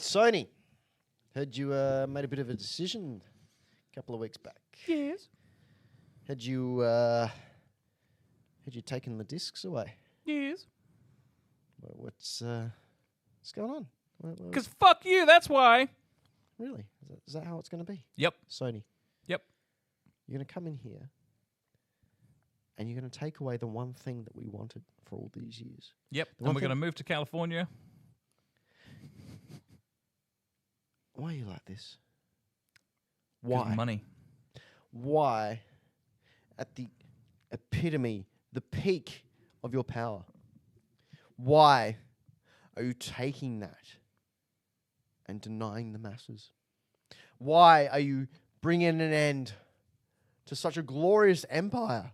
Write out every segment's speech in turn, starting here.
Sony. Heard you made a bit of a decision a couple of weeks back. Yes. Had you taken the discs away? Yes. What's going on? Because fuck you, that's why. Really? Is that how it's going to be? Yep. Sony. Yep. You're going to come in here and you're going to take away the one thing that we wanted for all these years. Yep. And we're going to move to California. Why are you like this? Why? Money. Why, at the epitome, the peak of your power, why are you taking that and denying the masses? Why are you bringing an end to such a glorious empire?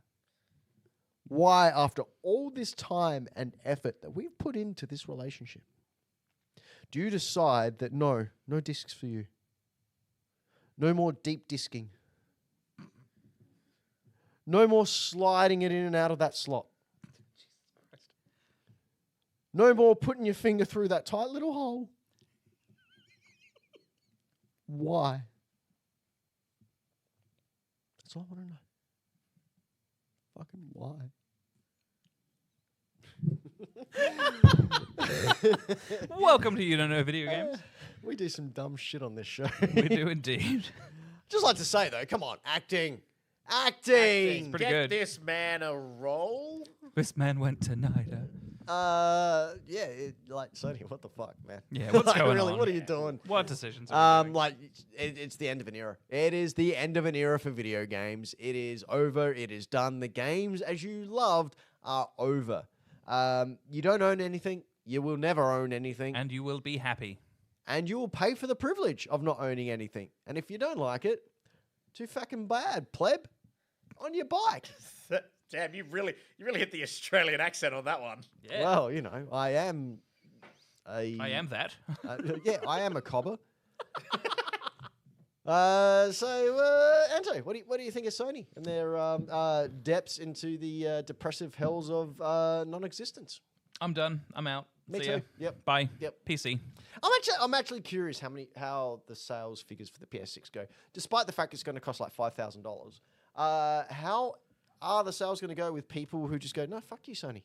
Why, after all this time and effort that we've put into this relationship, do you decide that no discs for you? No more deep disking. No more sliding it in and out of that slot. No more putting your finger through that tight little hole. Why? That's all I want to know. Fucking why? Welcome to You Don't Know Video Games. We do some dumb shit on this show. We do indeed. Just like to say, though, come on, acting. Pretty Get good. this man a role. This man went to NIDA. Sony, what the fuck, man? Yeah, what's going really, on? what are you doing? What decisions are we doing? It's the end of an era. It is the end of an era for video games. It is over. It is done. The games as you loved are over. You don't own anything. You will never own anything. And you will be happy. And you will pay for the privilege of not owning anything. And if you don't like it, too fucking bad, pleb. On your bike. Damn, you really hit the Australian accent on that one. Yeah. Well, I am I am that. I am a cobber. Anto, what do you think of Sony and their depths into the depressive hells of non-existence? I'm done. I'm out. Me See too. ya. Yep. Bye. Yep. PC. I'm actually curious how the sales figures for the PS6 go, despite the fact it's going to cost like $5,000. How are the sales going to go with people who just go, no, fuck you, Sony?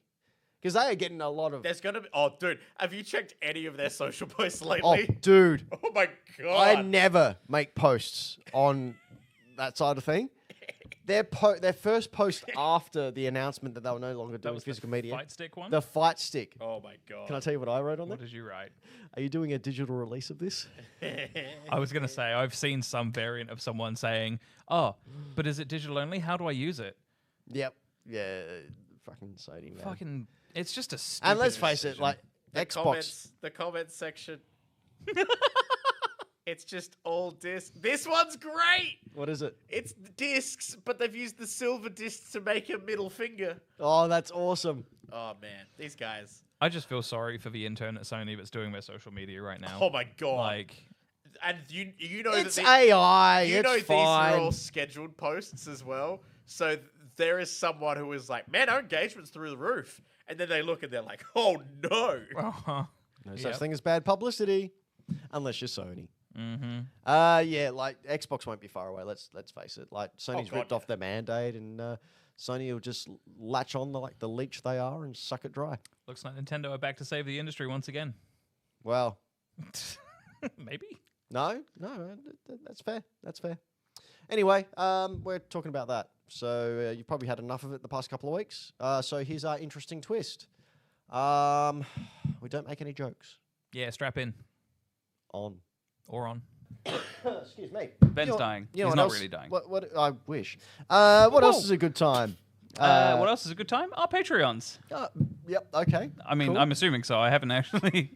Because they are getting a lot of... There's going to be... Oh, dude, have you checked any of their social posts Oh, lately? dude. Oh, my God. I never make posts on that side of thing. Their first post after the announcement that they were no longer doing physical media. Fight stick one? The fight stick. Oh, my God. Can I tell you what I wrote on What there? did you write? Are you doing a digital release of this? I was going to say, I've seen some variant of someone saying, oh, but is it digital only? How do I use it? Yep. Yeah. Fucking Sony, man. Fucking, it's just a stupid And let's face it, decision. like, Xbox. The comments section. It's just all discs. This one's great. What is it? It's discs, but they've used the silver discs to make a middle finger. Oh, that's awesome. Oh, man. These guys. I just feel sorry for the intern at Sony that's doing their social media right now. Oh, my God. Like, And you know It's that AI. you know It's these are fine. all scheduled posts as well. So there is someone who is like, man, our engagement's through the roof. And then they look and they're like, oh, no. No such thing as bad publicity, unless you're Sony. mm-hmm. Like Xbox won't be far away. Let's face it. Like Sony's God, ripped off their mandate, and Sony will just latch on the leech they are and suck it dry. Looks like Nintendo are back to save the industry once again. Well, Maybe. no, that's fair. That's fair. Anyway, we're talking about that. So you've probably had enough of it the past couple of weeks. So here's our interesting twist. We don't make any jokes Yeah, strap in. on. Or on. Excuse me. Ben's dying. You know He's what not else? really dying. What I wish. What else is a good time? What else is a good time? Our Patreons. Yep. Okay. I mean, cool. I'm assuming so. I haven't actually.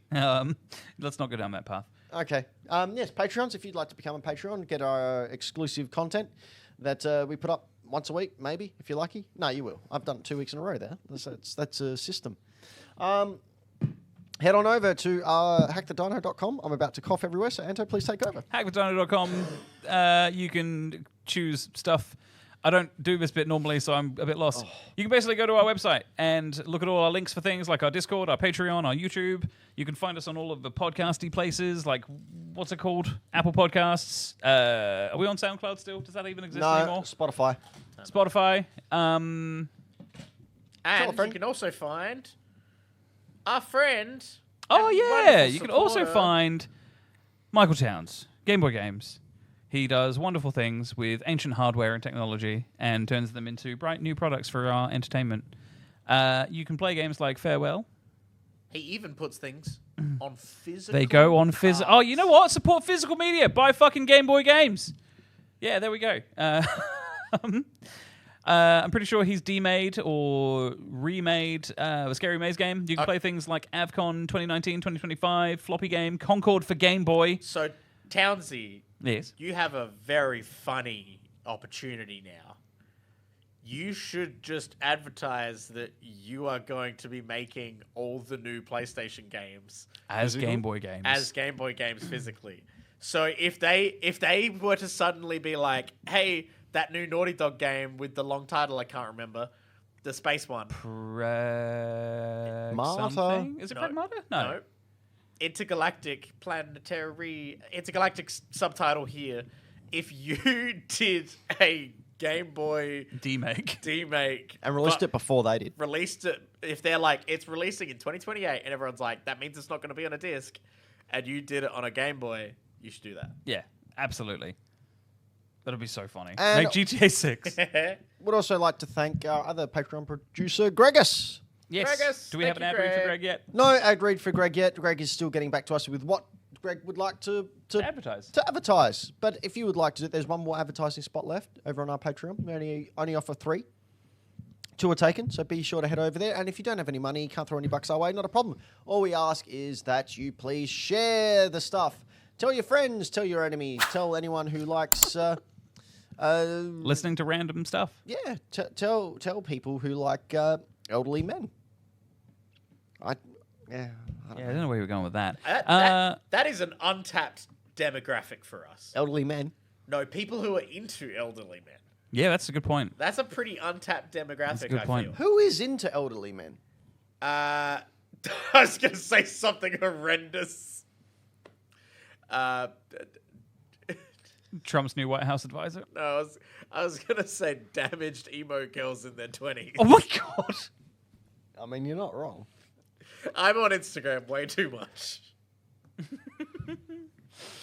Let's not go down that path. Okay. Yes, Patreons. If you'd like to become a Patreon, get our exclusive content that we put up once a week, maybe, if you're lucky. No, you will. I've done it 2 weeks in a row there. That's a system. Head on over to hackthedino.com. I'm about to cough everywhere, so Anto, please take over. Hackthedino.com. You can choose stuff I don't do this bit normally, so I'm a bit lost. You can basically go to our website and look at all our links for things like our Discord, our Patreon, our YouTube. You can find us on all of the podcasty places, like, what's it called? Apple Podcasts. Are we on SoundCloud still? Does that even exist anymore? Spotify. Spotify. And you can also find our friend. Oh, and yeah. wonderful You can also supporter, find Michael Towns, Game Boy Games. He does wonderful things with ancient hardware and technology and turns them into bright new products for our entertainment. You can play games like Farewell. He even puts things on physical. They go on physical. Oh, you know what? Support physical media. Buy fucking Game Boy Games. Yeah, there we go. I'm pretty sure he's demade or remade a Scary Maze game. You can play things like Avcon 2019, 2025, Floppy Game, Concord for Game Boy. So, Townsy, Yes. you have a very funny opportunity now. You should just advertise that you are going to be making all the new PlayStation games As Game Boy Games. as Game Boy games physically. So if they were to suddenly be like, hey, that new Naughty Dog game with the long title I can't remember, the space one. Marta? Something? Is it No. Pragmata? No. Intergalactic subtitle here. If you did a Game Boy Demake. demake And released but it before they did. released it, if they're like, it's releasing in 2028 and everyone's like, that means it's not going to be on a disc, and you did it on a Game Boy, you should do Yeah, absolutely. That'll be so funny. And- Make GTA 6. that. Would also like to thank our other Patreon producer, Gregis. Yes. Gregis, Do we have an thank ad you, read for Greg. Greg yet? No ad read for Greg yet. Greg is still getting back to us with what Greg would like to Advertise. to advertise. But if you would like to do it, there's one more advertising spot left over on our Patreon. We only offer 3. 2 are taken, so be sure to head over there. And if you don't have any money, can't throw any bucks our way, not a problem. All we ask is that you please share the stuff. Tell your friends, tell your enemies, tell anyone who likes... Listening to random stuff. yeah, tell people who like elderly men. I don't Yeah, I don't know where you were going with that. That is an untapped demographic for us. elderly men. No, people who are into elderly men. Yeah, that's a good point. That's a pretty untapped demographic, a good I point. feel. Who is into elderly men? I was going to say something horrendous. Trump's new White House advisor. No, I was going to say damaged emo girls in their 20s. Oh my god. I mean, you're not wrong. I'm on Instagram way too much.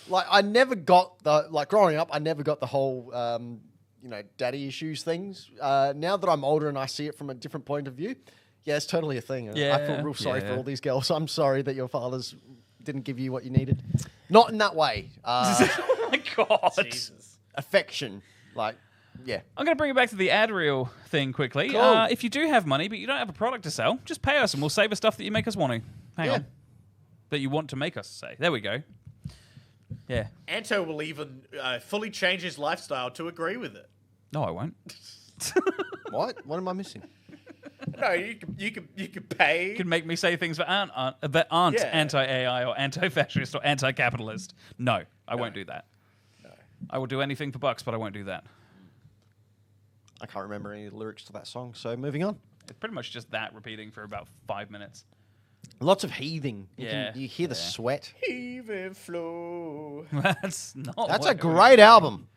Like, I never got growing up, I never got the whole, daddy issues things. Now that I'm older and I see it from a different point of view, yeah, it's totally a thing. I feel real sorry for yeah. all these girls. I'm sorry that your fathers didn't give you what you needed. Not in that way. Oh my god. Jesus. Affection. Like, yeah. I'm going to bring it back to the ad reel thing quickly. Cool. If you do have money, but you don't have a product to sell, just pay us and we'll save the stuff that you make us want to. Hang Yeah. on. That you want to make us say. There we go. Yeah. Anto will even fully change his lifestyle to agree with it. No, I won't. What? What am I missing? No, you can pay. You can make me say things that aren't Yeah. anti-AI or anti-fascist or anti-capitalist. No, I won't do that. No. I will do anything for bucks, but I won't do that. I can't remember any of the lyrics to that song, so moving on. It's pretty much just that repeating for about 5 minutes. Lots of heaving. Yeah, You hear the yeah. sweat. Heave and flow. That's not. That's what a it was. great album.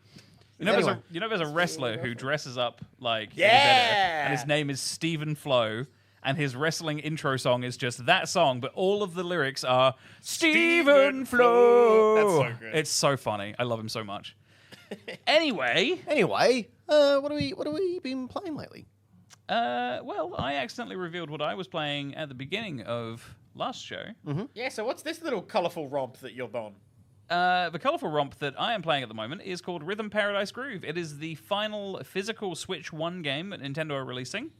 There's Anyway. a wrestler who dresses up like Eddie Yeah! Vedder, and his name is Stephen Flo, and his wrestling intro song is just that song, but all of the lyrics are Stephen Flo. That's so good. It's so funny. I love him so much. Anyway, What have we been playing lately? well, I accidentally revealed what I was playing at the beginning of last show. Yeah, so what's this little colourful romp that you're on? The colourful romp that I am playing at the moment is called Rhythm Paradise Groove. It is the final physical Switch 1 game that Nintendo are releasing.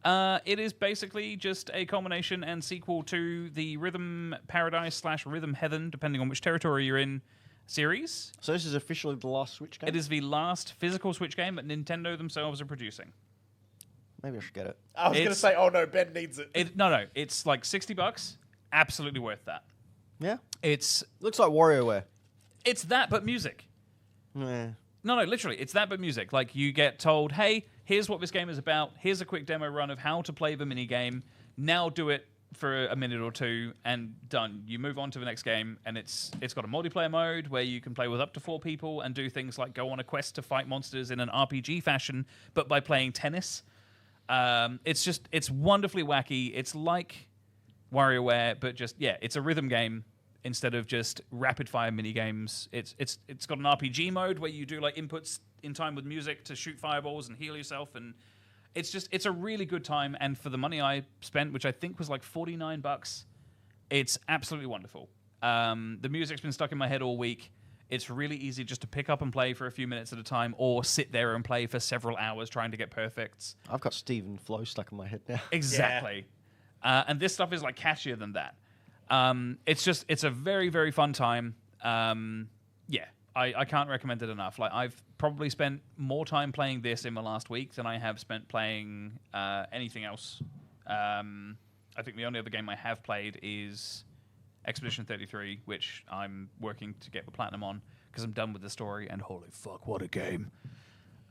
It is basically just a culmination and sequel to the Rhythm Paradise / Rhythm Heaven, depending on which territory you're in, series. So this is officially the last Switch game? It is the last physical Switch game that Nintendo themselves are producing. Maybe I should get it. I was going to It's- say, oh no, Ben needs it. No, it's like $60. Absolutely worth that. Yeah? It's Looks like WarioWare. that, but music. Yeah. No, literally, it's that but music. Like, you get told, hey, here's what this game is about. Here's a quick demo run of how to play the minigame. Now do it for a minute or two, and done. You move on to the next game, and it's got a multiplayer mode where you can play with up to 4 people and do things like go on a quest to fight monsters in an RPG fashion, but by playing tennis. It's wonderfully wacky. It's like WarioWare, but just, it's a rhythm game. Instead of just rapid fire mini games, it's got an RPG mode where you do like inputs in time with music to shoot fireballs and heal yourself, and it's a really good time. And for the money I spent, which I think was like $49, it's absolutely wonderful. The music's been stuck in my head all week. It's really easy just to pick up and play for a few minutes at a time, or sit there and play for several hours trying to get perfects. I've got Stephen Flow stuck in my head now. Exactly. And this stuff is like catchier than that. It's a very, very fun time. I can't recommend it enough. Like, I've probably spent more time playing this in the last week than I have spent playing anything else. I think the only other game I have played is Expedition 33, which I'm working to get the platinum on because I'm done with the story, and holy fuck, what a game.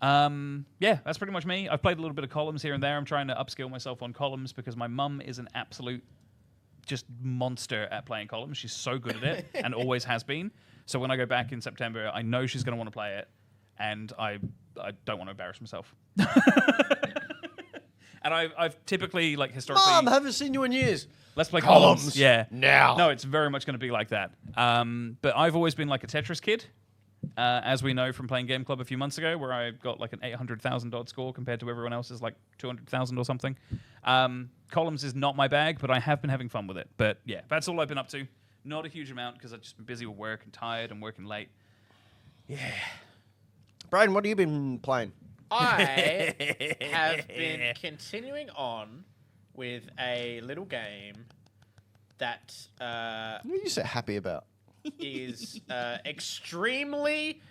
That's pretty much me. I've played a little bit of columns here and there. I'm trying to upskill myself on columns because my mum is an absolute just monster at playing columns. She's so good at it and always has been. So when I go back in September, I know she's going to want to play it, and I don't want to embarrass myself. And I've typically, like, historically... Mom, I haven't seen you in years. Let's play columns. Yeah. Now. No, it's very much going to be like that. But I've always been like a Tetris kid, as we know from playing Game Club a few months ago, where I got like an 800,000 odd score compared to everyone else's like 200,000 or something. Columns is not my bag, but I have been having fun with it. But yeah, that's all I've been up to. Not a huge amount because I've just been busy with work and tired and working late. Yeah. Brayden, what have you been playing? I have been continuing on with a little game that What are you so happy about? is extremely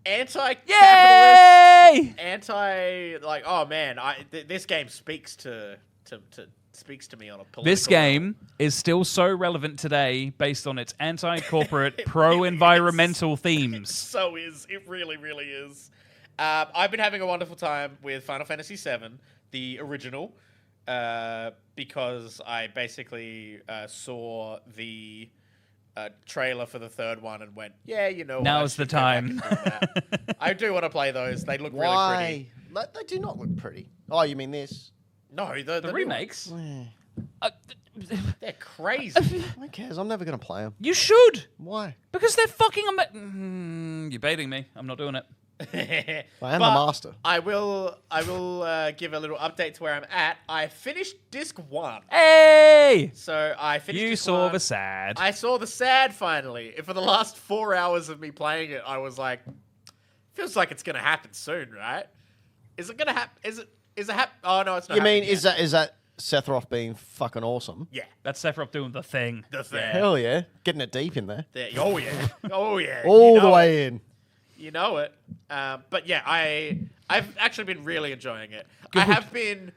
anti-capitalist, Yay! like, oh man, this game speaks to me on a political This game is still so relevant today based on its anti-corporate, pro-environmental themes. It really, really is. I've been having a wonderful time with Final Fantasy VII, the original, because I basically saw the trailer for the third one and went, yeah, you know, now's the time. I do want to play those. They look really Why? They do not look pretty. Oh, you mean this? No, The remakes? They're crazy. Who cares? I'm never going to play them. You should! Why? Because they're fucking... You're baiting me. I'm not doing it. I am the master. I will give a little update to where I'm at. I finished disc 1. Hey! So I finished You disc saw 1. the sad. I saw the sad finally. For the last 4 hours of me playing it, I was like, feels like it's going to happen soon, right? Is it going to happen? Is it happen? Oh, no, it's not. You mean, yet. is that Sephiroth being fucking awesome? Yeah. That's Sephiroth doing the thing. The thing. Hell yeah. Getting it deep in there. Oh, yeah. Oh, yeah. All the way in. You know it. But yeah, I've actually been really enjoying it. I've been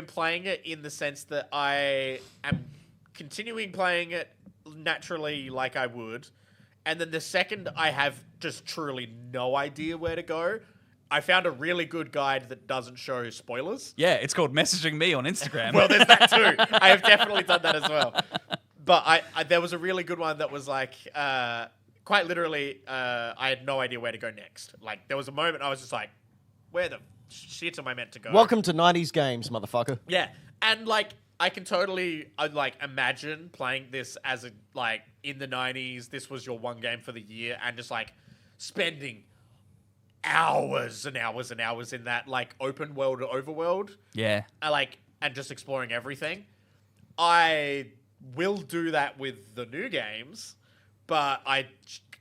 playing it in the sense that I am continuing playing it naturally like I would. And then the second I have just truly no idea where to go, I found a really good guide that doesn't show spoilers. Yeah, it's called messaging me on Instagram. Well, there's that too. I have definitely done that as well. But I there was a really good one that was like... quite literally, I had no idea where to go next. Like, there was a moment I was just like, where the shit am I meant to go? Welcome to 90s games, motherfucker. Yeah. And, like, I can totally, imagine playing this as, in the 90s, this was your one game for the year, and just, spending hours and hours and hours in that, open world or overworld. Yeah. And just exploring everything. I will do that with the new games, but I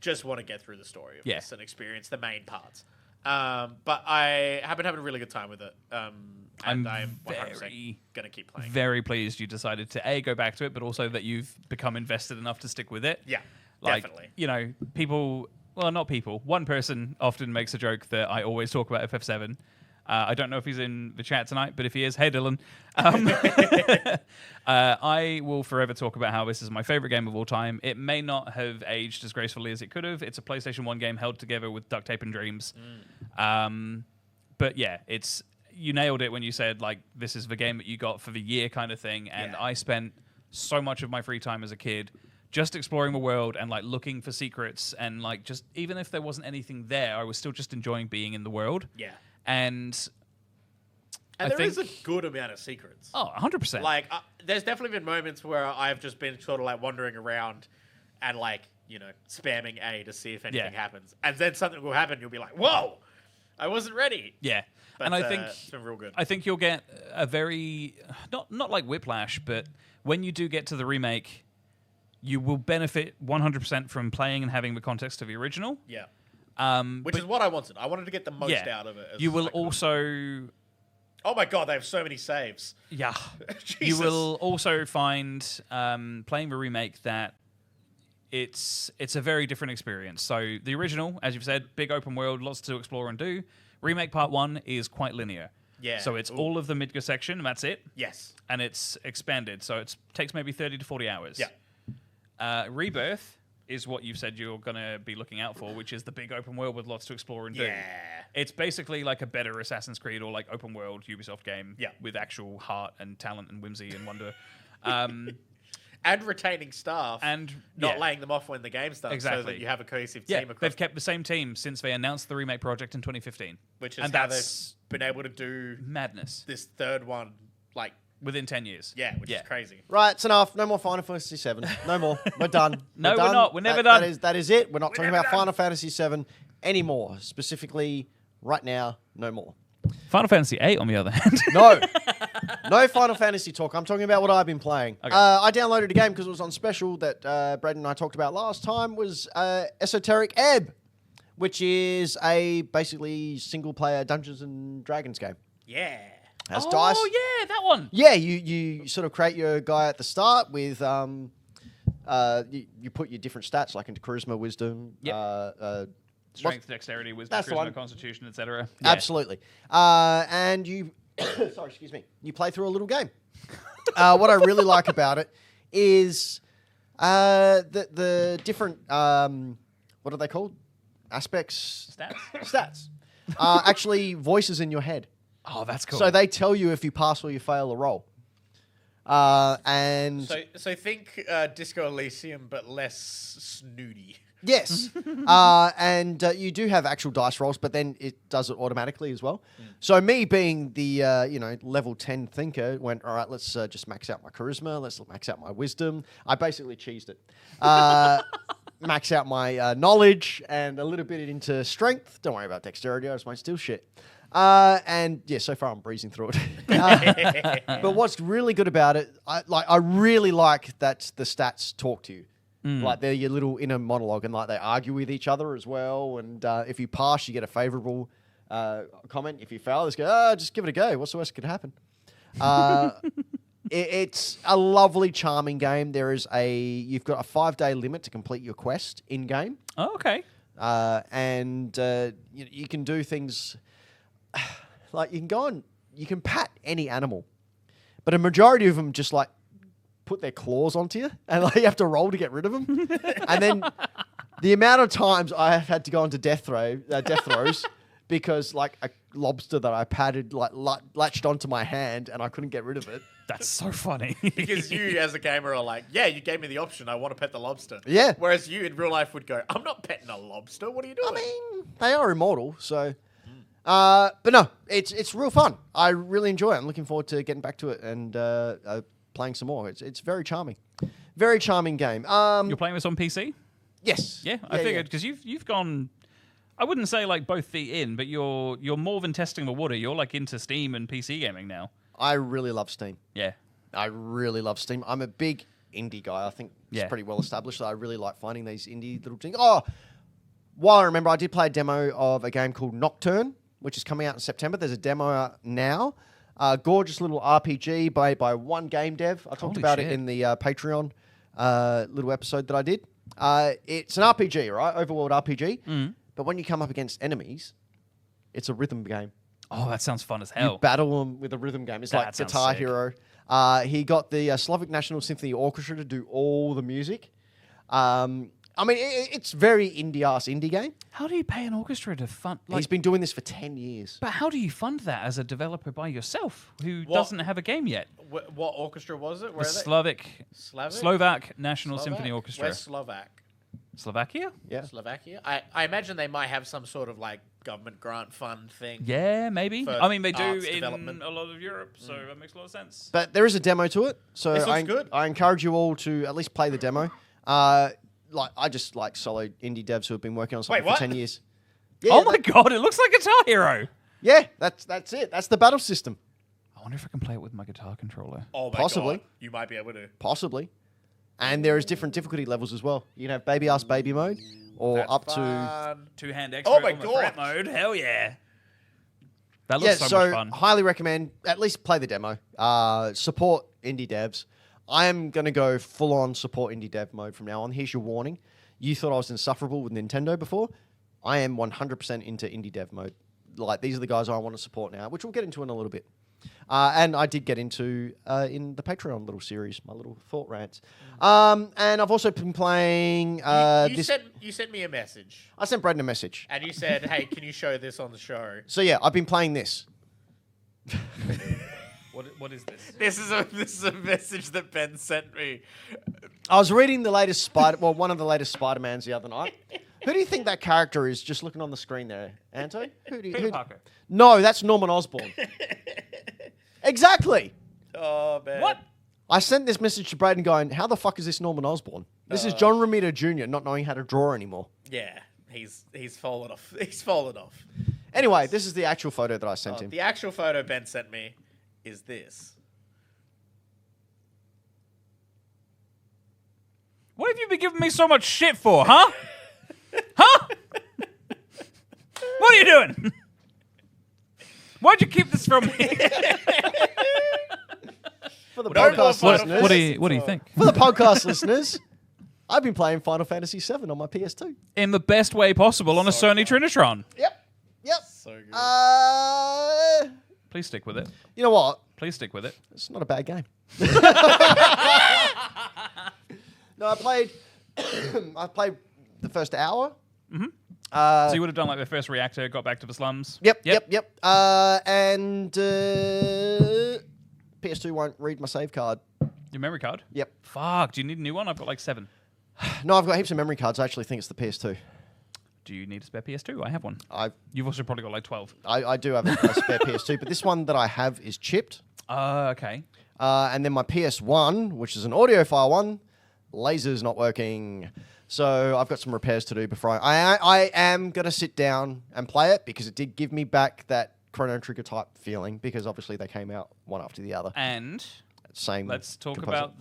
just want to get through the story of this and experience the main parts. But I have been having a really good time with it. And I'm 100% going to keep playing. Very pleased you decided to A, go back to it, but also that you've become invested enough to stick with it. Yeah, definitely. You know, people, well, not people. One person often makes a joke that I always talk about FF7. I don't know if he's in the chat tonight, but if he is, hey Dylan. I will forever talk about how this is my favorite game of all time. It may not have aged as gracefully as it could have. It's a PlayStation 1 game held together with duct tape and dreams. But yeah, you nailed it when you said like this is the game that you got for the year kind of thing. And I spent so much of my free time as a kid just exploring the world and like looking for secrets, and like just even if there wasn't anything there, I was still just enjoying being in the world. Yeah. And there is a good amount of secrets. Oh, 100%. Like, there's definitely been moments where I've just been sort of like wandering around and like, spamming A to see if anything happens. And then something will happen, you'll be like, whoa, I wasn't ready. Yeah. But, and I think it's been real good. I think you'll get a very, not like Whiplash, but when you do get to the remake, you will benefit 100% from playing and having the context of the original. Yeah. Which is what I wanted. I wanted to get the most out of it. You will also... Oh my god, they have so many saves. Yeah. Jesus. You will also find, playing the remake, that it's a very different experience. So the original, as you've said, big open world, lots to explore and do. Remake Part 1 is quite linear. Yeah. So it's all of the Midgar section, and that's it. Yes. And it's expanded, so it takes maybe 30 to 40 hours. Yeah. Rebirth is what you've said you're going to be looking out for, which is the big open world with lots to explore and do. Yeah. It's basically like a better Assassin's Creed or like open world Ubisoft game with actual heart and talent and whimsy and wonder. And retaining staff. And not laying them off when the game starts. Exactly. So that you have a cohesive team across. They've kept the same team since they announced the remake project in 2015. Which is how they've been able to do madness. This third one, like... within 10 years. Yeah, which is crazy. Right, it's enough. No more Final Fantasy VII. No more. We're done. No, we're we're done. not. We're never done. That is it. We're not talking about done. Final Fantasy VII anymore. Specifically, right now, no more. Final Fantasy VIII, on the other hand. No. No Final Fantasy talk. I'm talking about what I've been playing. Okay. I downloaded a game because it was on special that Brayden and I talked about last time, was Esoteric Ebb, which is a basically single-player Dungeons & Dragons game. Yeah. Has dice. Oh, yeah, that one. Yeah, you sort of create your guy at the start with you put your different stats like into charisma, wisdom, Strength, dexterity, wisdom, That's the charisma, one. constitution, etc. Absolutely. And you, sorry, excuse me, you play through a little game. What I really like about it is the different, what are they called? Aspects? Stats. Stats. Actually voices in your head. Oh, that's cool. So they tell you if you pass or you fail a roll. And So think Disco Elysium, but less snooty. yes, and you do have actual dice rolls, but then it does it automatically as well. So me being the level 10 thinker went, all right, let's just max out my charisma, let's max out my wisdom. I basically cheesed it. Max out my knowledge and a little bit into strength. Don't worry about dexterity, I just won't steal shit. And yeah, so far I'm breezing through it. But what's really good about it, I really like that the stats talk to you. Like they're your little inner monologue, and like they argue with each other as well. And if you pass, you get a favourable comment. If you fail, just go, just give it a go. What's the worst that could happen? It's a lovely, charming game. You've got a 5-day limit to complete your quest in game. Oh, okay. And you can do things like you can pat any animal, but a majority of them just like put their claws onto you, and like you have to roll to get rid of them. And then the amount of times I have had to go into death throws because like a lobster that I patted like latched onto my hand and I couldn't get rid of it. That's so funny. Because you, as a gamer, are like, yeah, you gave me the option. I want to pet the lobster. Yeah. Whereas you, in real life, would go, I'm not petting a lobster. What are you doing? I mean, they are immortal, so. But no, it's real fun. I really enjoy it. I'm looking forward to getting back to it and playing some more. It's very charming. Very charming game. You're playing this on PC? Yes. Yeah, I figured, because you've gone, I wouldn't say like both feet in, but you're more than testing the water. You're like into Steam and PC gaming now. I really love Steam. Yeah. I really love Steam. I'm a big indie guy. I think it's pretty well established that I really like finding these indie little things. Oh, while I remember, I did play a demo of a game called Nocturne, which is coming out in September. There's a demo out now. Gorgeous little RPG by one game dev. I talked about it in the Patreon little episode that I did. It's an RPG, right? Overworld RPG. But when you come up against enemies, it's a rhythm game. Oh, that sounds fun as You hell. battle him with a rhythm game. It's like That sounds Guitar sick. Hero. He got the Slovak National Symphony Orchestra to do all the music. I mean, it's very indie-ass indie game. How do you pay an orchestra to fund? He's been doing this for 10 years. But how do you fund that as a developer by yourself who What- doesn't have a game yet? What orchestra was it? The Where are they? Slovak National Symphony Slovak? Orchestra. Where's Slovak? Slovakia? Yeah. Slovakia? I imagine they might have some sort of like government grant fund thing. Yeah, maybe. For I mean, they do arts in development. a lot of Europe, so that makes a lot of sense. But there is a demo to it. So This looks good. I encourage you all to at least play the demo. Like I just like solo indie devs who have been working on something Wait, for what? 10 years. Yeah, Oh my god, it looks like Guitar Hero. Yeah, that's it. That's the battle system. I wonder if I can play it with my guitar controller. Oh my Possibly. God. You might be able to. Possibly. And there is different difficulty levels as well. You can have baby ass baby mode or That's up to fun. Two-hand Oh expert my on the fret God. mode. Hell yeah. That yeah, looks so much fun. highly recommend at least play the demo. Support indie devs. I am going to go full on support indie dev mode from now on. Here's your warning. You thought I was insufferable with Nintendo before. I am 100% into indie dev mode. Like these are the guys I want to support now, which we'll get into in a little bit. And I did get into in the Patreon little series, my little thought rants. And I've also been playing You sent me a message I sent Brayden a message. and you said, "Hey, can you show this on the show?" So yeah, I've been playing this. What is this? This is a message that Ben sent me. I was reading the latest one of the latest Spider-Mans the other night. Who do you think that character is just looking on the screen there, Anto? Peter Parker. No, that's Norman Osborn. Exactly. Oh man. What? I sent this message to Brayden going, how the fuck is this Norman Osborn? This is John Romita Jr. not knowing how to draw anymore. Yeah, he's fallen off. He's fallen off. Anyway, this is the actual photo that I sent him. The actual photo Ben sent me is this. What have you been giving me so much shit for, huh? Huh? What are you doing? Why'd you keep this from me? For the No more podcast Final listeners, Fantasy. What do you think? for the podcast listeners, I've been playing Final Fantasy VII on my PS2. In the best way possible on a So Sony fun. Trinitron. Yep. So good. Please stick with it. You know what? Please stick with it. It's not a bad game. No, I played the first hour. So you would have done like the first reactor, got back to the slums. Yep. And PS2 won't read my save card. Your memory card? Yep. Fuck, do you need a new one? I've got like 7. No, I've got heaps of memory cards. I actually think it's the PS2. Do you need a spare PS2? I have one. I You've also probably got like 12. do have a spare PS2, but this one that I have is chipped. Okay. And then my PS1, which is an audiophile one, laser's not working. So I've got some repairs to do before I am going to sit down and play it because it did give me back that Chrono Trigger type feeling because obviously they came out one after the other. And Same. let's talk composer. about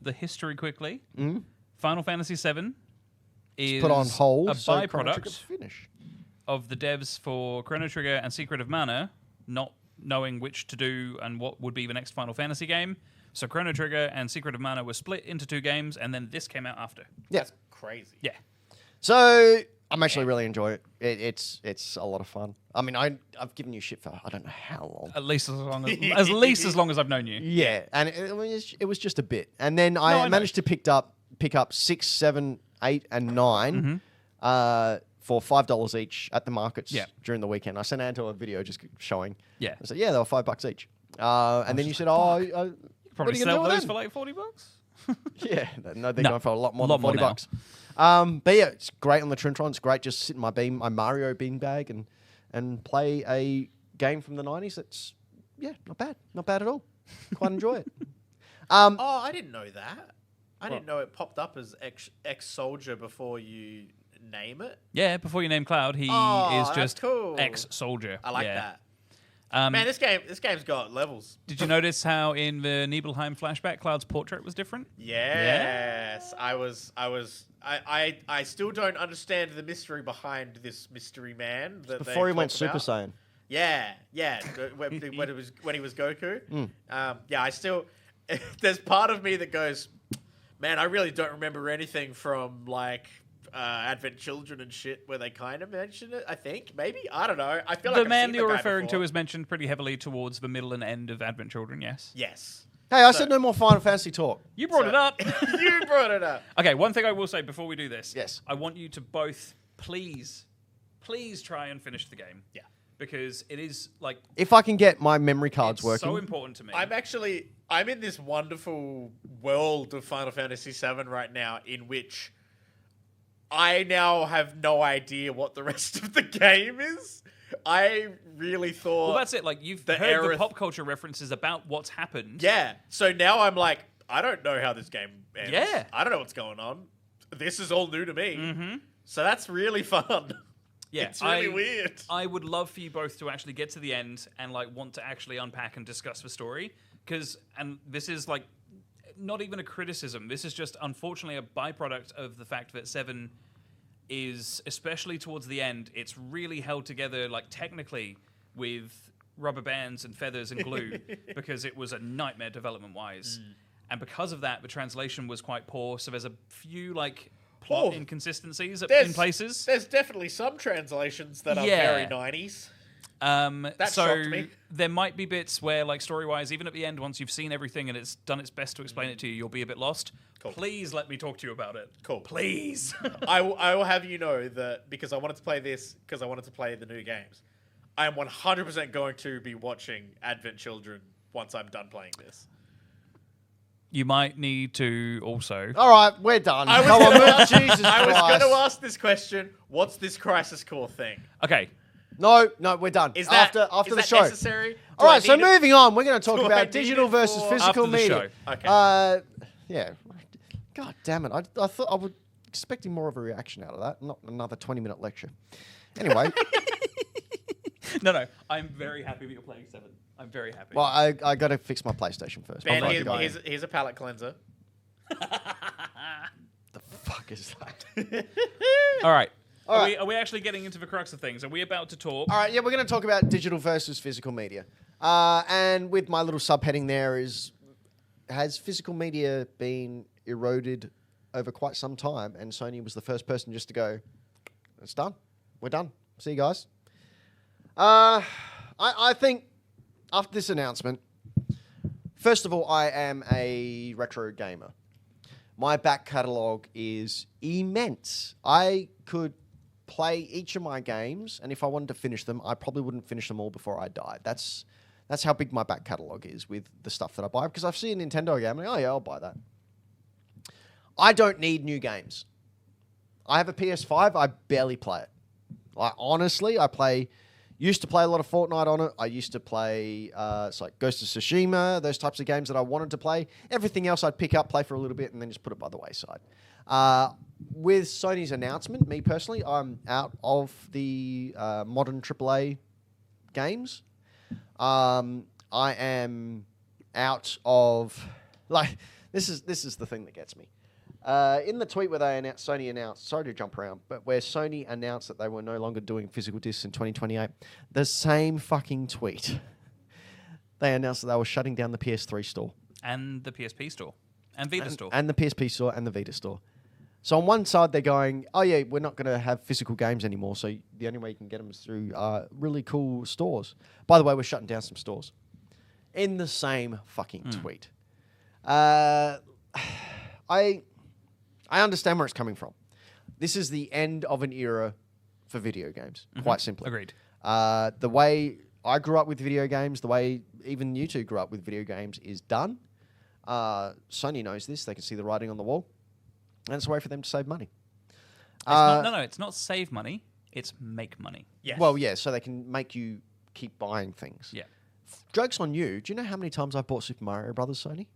the history quickly. Mhm. Final Fantasy VII is Put on hold. a so Chrono Trigger byproduct finish. of the devs for Chrono Trigger and Secret of Mana not knowing which to do and what would be the next Final Fantasy game. So Chrono Trigger and Secret of Mana were split into 2 games, and then this came out after. Yeah. That's crazy. Yeah. So I'm actually really enjoying it. It's a lot of fun. I mean, I've given you shit for I don't know how long. At least as long as long as I've known you. Yeah, and it was just a bit, and then I know. managed to pick up 6, 7, 8, and 9 for $5 each at the markets Yeah. during the weekend. I sent Anto a video just showing. Yeah. I said, yeah, they were $5 each. And then you said, oh, Probably what are you gonna sell do those then? for like $40. Yeah, no, they're No, going for a lot more a lot than more $40. But yeah, it's great on the Trinitron. It's great just sit in my Mario beanbag and play a game from the 90s. That's not bad at all. Quite enjoy it. Oh, I didn't know that. I didn't know it popped up as ex-soldier before you name it. Yeah, before you name Cloud, he Oh, is that's just cool. ex-soldier. I like Yeah. that. Um, Man, this game's got levels. Did you notice how in the Nibelheim flashback, Cloud's portrait was different? Yes, I still don't understand the mystery behind this mystery man. That Before they he went talk Super about. Saiyan. Yeah. when he was Goku. Yeah, I still. There's part of me that goes, man, I really don't remember anything from like Advent Children and shit, where they kind of mention it. I think maybe I don't know. I feel The like man I've seen you're the guy referring before. to is mentioned pretty heavily towards the middle and end of Advent Children, yes. Yes. Hey, I said no more Final Fantasy talk. You brought So- it up. You brought it up. Okay, one thing I will say before we do this. Yes. I want you to both, please try and finish the game. Yeah. Because it is, like, If I can get my memory cards it's working. so important to me. I'm in this wonderful world of Final Fantasy VII right now, in which I now have no idea what the rest of the game is. I really thought. well, that's it. Like, you've the heard the Aerith- pop culture references about what's happened. Yeah. So now I'm like, I don't know how this game ends. Yeah. I don't know what's going on. This is all new to me. Mm-hmm. So that's really fun. Yeah, It's really weird. I would love for you both to actually get to the end and like want to actually unpack and discuss the story, and this is like not even a criticism. This is just unfortunately a byproduct of the fact that 7 is, especially towards the end, it's really held together like technically with rubber bands and feathers and glue because it was a nightmare development wise. And because of that, the translation was quite poor. So there's a few like plot Oh, inconsistencies there's- in places. There's definitely some translations that are Yeah. very 90s. That shocked me. There might be bits where, like story-wise, even at the end, once you've seen everything and it's done its best to explain it to you, you'll be a bit lost. Cool. Please let me talk to you about it. Cool. Please. I will have you know that because I wanted to play this, because I wanted to play the new games, I am 100% going to be watching Advent Children once I'm done playing this. You might need to also. All right, we're done. I was Come on, gonna move. ask- Jesus I was Christ. going to ask this question: what's this Crisis Core thing? Okay. No, we're done. Is that after is the that show? necessary? Do All I right, so need it- moving on, we're going to talk do I about need digital it versus for- physical After the media. show. Okay. Yeah. God damn it! I thought I was expecting more of a reaction out of that, not another 20-minute lecture. Anyway, No. I'm very happy that you're playing 7. I'm very happy. well, I got to fix my PlayStation first. Ben, before I go. here's a palate cleanser. The fuck is that? All right. All right. Are we actually getting into the crux of things? Are we about to talk? All right, yeah, we're going to talk about digital versus physical media. And with my little subheading there is, has physical media been eroded over quite some time? And Sony was the first person just to go, it's done. We're done. See you guys. I think after this announcement, first of all, I am a retro gamer. My back catalogue is immense. I could play each of my games, and if I wanted to finish them, I probably wouldn't finish them all before I died. That's how big my back catalogue is with the stuff that I buy, because I've seen a Nintendo game, and oh yeah, I'll buy that. I don't need new games. I have a PS5, I barely play it. Honestly, used to play a lot of Fortnite on it. I used to play it's like Ghost of Tsushima, those types of games that I wanted to play. Everything else I'd pick up, play for a little bit, and then just put it by the wayside. With Sony's announcement, me personally, I'm out of the modern AAA games. I am out of this is the thing that gets me. In the tweet where Sony announced, sorry to jump around, but where Sony announced that they were no longer doing physical discs in 2028, the same fucking tweet, they announced that they were shutting down the PS3 store. And the PSP store. And Vita store. And the PSP store and the Vita store. So on one side, they're going, oh yeah, we're not going to have physical games anymore, so the only way you can get them is through really cool stores. By the way, we're shutting down some stores. In the same fucking tweet. I understand where it's coming from. This is the end of an era for video games, quite simply. Agreed. The way I grew up with video games, the way even you two grew up with video games is done. Sony knows this. They can see the writing on the wall. And it's a way for them to save money. It's not save money. It's make money. Yes. Well, yeah, so they can make you keep buying things. Yeah. Joke's on you. Do you know how many times I've bought Super Mario Brothers, Sony?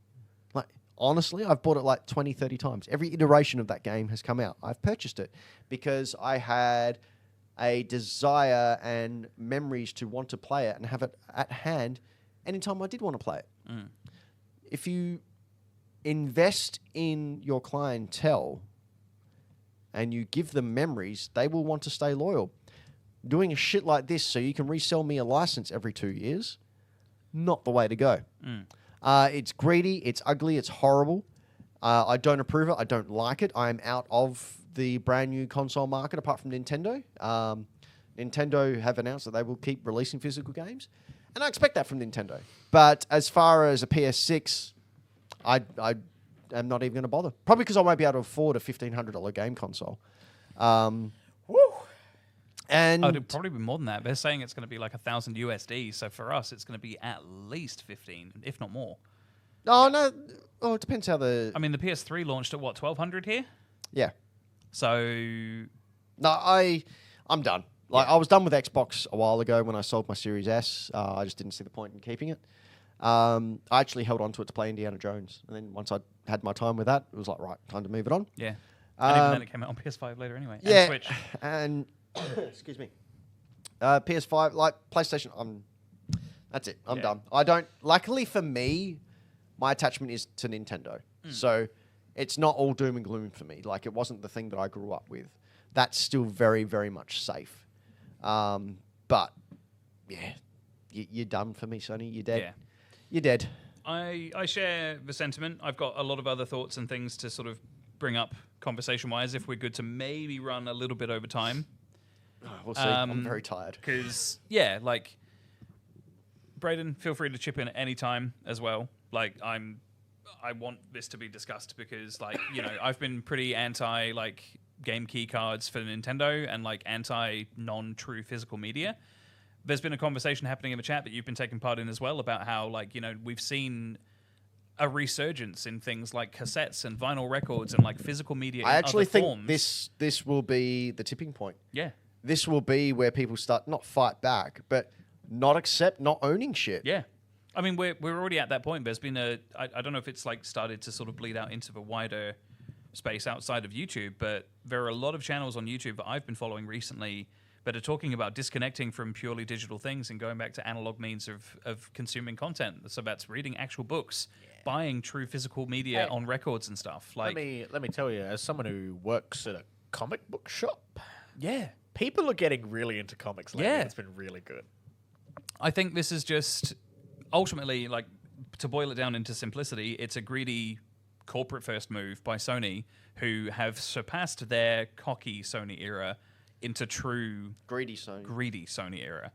Like, honestly, I've bought it like 20, 30 times. Every iteration of that game has come out. I've purchased it because I had a desire and memories to want to play it and have it at hand anytime I did want to play it. If you invest in your clientele and you give them memories, they will want to stay loyal. Doing a shit like this so you can resell me a license every 2 years, not the way to go. It's greedy, it's ugly, it's horrible. I don't approve it. I don't like it. I am out of the brand new console market, apart from Nintendo. Nintendo have announced that they will keep releasing physical games, and I expect that from Nintendo. But as far as a PS6, I am not even going to bother. Probably because I won't be able to afford a $1,500 game console. Woo. And Oh, it'd probably be more than that. They're saying it's going to be like 1,000 USD. So for us, it's going to be at least 15, if not more. no, it depends how the I mean, the PS3 launched at what, 1,200 here? yeah. So No, I'm done. Like I was done with Xbox a while ago when I sold my Series S. I just didn't see the point in keeping it. I actually held on to it to play Indiana Jones, and then once I had my time with that, it was like right, time to move it on. yeah, and even then it came out on PS5 later anyway. Yeah, And Switch. and excuse me, PS5, like PlayStation. That's it. I'm Yeah. done. I don't. Luckily for me, my attachment is to Nintendo, so it's not all doom and gloom for me. Like it wasn't the thing that I grew up with. That's still very, very much safe. But yeah, you're done for me, Sony. You're dead. Yeah. You're dead. I share the sentiment. I've got a lot of other thoughts and things to sort of bring up conversation-wise if we're good to maybe run a little bit over time. We'll see. I'm very tired. Because, yeah, like, Brayden, feel free to chip in at any time as well. Like, I want this to be discussed because, like, you know, I've been pretty anti, like, game key cards for Nintendo and, like, anti non-true physical media. There's been a conversation happening in the chat that you've been taking part in as well about how, like, you know, we've seen a resurgence in things like cassettes and vinyl records and, like, physical media I in actually other think forms. this will be the tipping point. Yeah. This will be where people start not fight back, but not accept not owning shit. Yeah. I mean, we're already at that point. There's been I don't know if it's, like, started to sort of bleed out into the wider space outside of YouTube, but there are a lot of channels on YouTube that I've been following recently that are talking about disconnecting from purely digital things and going back to analog means of consuming content. So that's reading actual books, buying true physical media on records and stuff. Like, Let me tell you, as someone who works at a comic book shop, yeah, people are getting really into comics lately. Yeah. It's been really good. I think this is just ultimately, like, to boil it down into simplicity, it's a greedy corporate first move by Sony, who have surpassed their cocky Sony era into true Greedy Sony. greedy Sony era.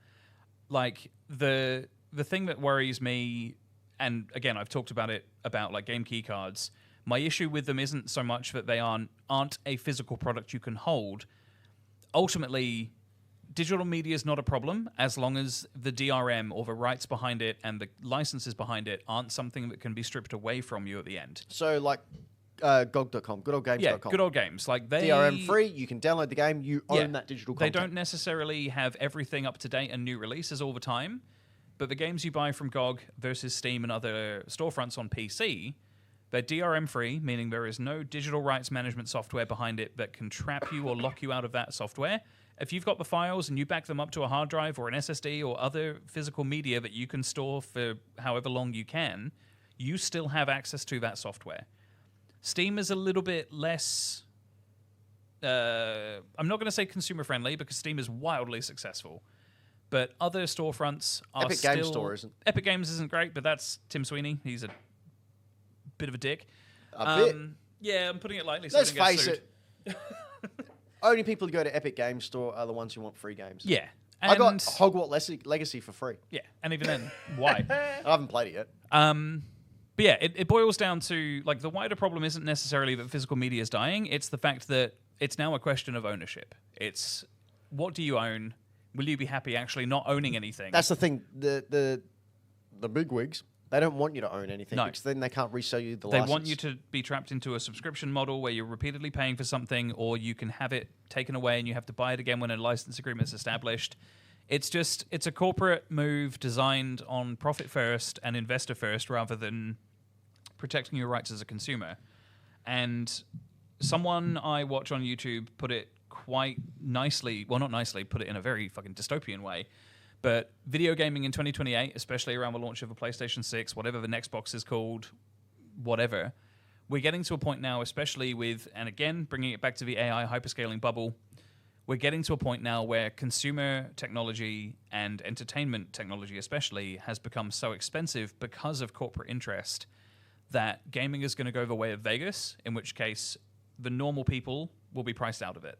Like, the thing that worries me, and again, I've talked about it about, like, game key cards. My issue with them isn't so much that they aren't a physical product you can hold. Ultimately, digital media is not a problem as long as the DRM or the rights behind it and the licenses behind it aren't something that can be stripped away from you at the end. So like GOG.com, goodoldgames.com. Yeah, good old games. Like, they DRM free, you can download the game, you own that digital They content. don't necessarily have everything up to date and new releases all the time, but the games you buy from GOG versus Steam and other storefronts on PC, they're DRM free, meaning there is no digital rights management software behind it that can trap you or lock you out of that software. If you've got the files and you back them up to a hard drive or an SSD or other physical media that you can store for however long you can, you still have access to that software. Steam is a little bit less... I'm not going to say consumer-friendly because Steam is wildly successful. But other storefronts are Epic still... Games Store isn't. Epic Games isn't great, but that's Tim Sweeney. He's a bit of a dick. A bit. Yeah, I'm putting it lightly. So Let's I don't get face sued. it. Only people who go to Epic Games Store are the ones who want free games. Yeah. I got And- Hogwarts Legacy for free. Yeah, and even then, why? I haven't played it yet. But yeah, it boils down to, like, the wider problem isn't necessarily that physical media is dying. It's the fact that it's now a question of ownership. It's, what do you own? Will you be happy actually not owning anything? That's the thing. The bigwigs, they don't want you to own anything No. because then they can't resell you the They license. want you to be trapped into a subscription model where you're repeatedly paying for something, or you can have it taken away and you have to buy it again when a license agreement is established. It's a corporate move designed on profit first and investor first rather than protecting your rights as a consumer. And someone I watch on YouTube put it quite nicely, well, not nicely, put it in a very fucking dystopian way. But video gaming in 2028, especially around the launch of a PlayStation 6, whatever the next box is called, whatever, we're getting to a point now, especially with, and again, bringing it back to the AI hyperscaling bubble, we're getting to a point now where consumer technology and entertainment technology especially has become so expensive because of corporate interest that gaming is going to go the way of Vegas, in which case the normal people will be priced out of it.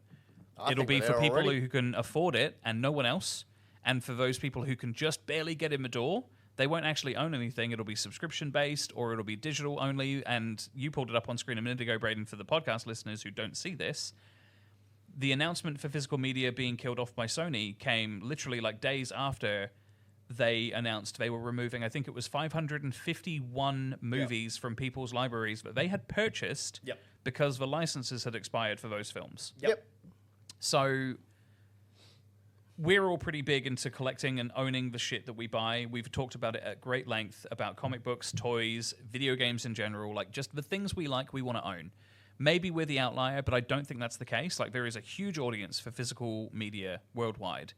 I It'll think be we're for there people already. who can afford it and no one else. And for those people who can just barely get in the door, they won't actually own anything. It'll be subscription-based or it'll be digital only. And you pulled it up on screen a minute ago, Brayden, for the podcast listeners who don't see this. The announcement for physical media being killed off by Sony came literally like days after they announced they were removing, I think it was 551 movies from people's libraries that they had purchased because the licenses had expired for those films. Yep. So we're all pretty big into collecting and owning the shit that we buy. We've talked about it at great length about comic books, toys, video games in general, like just the things we like, we want to own. Maybe we're the outlier, but I don't think that's the case. Like there is a huge audience for physical media worldwide.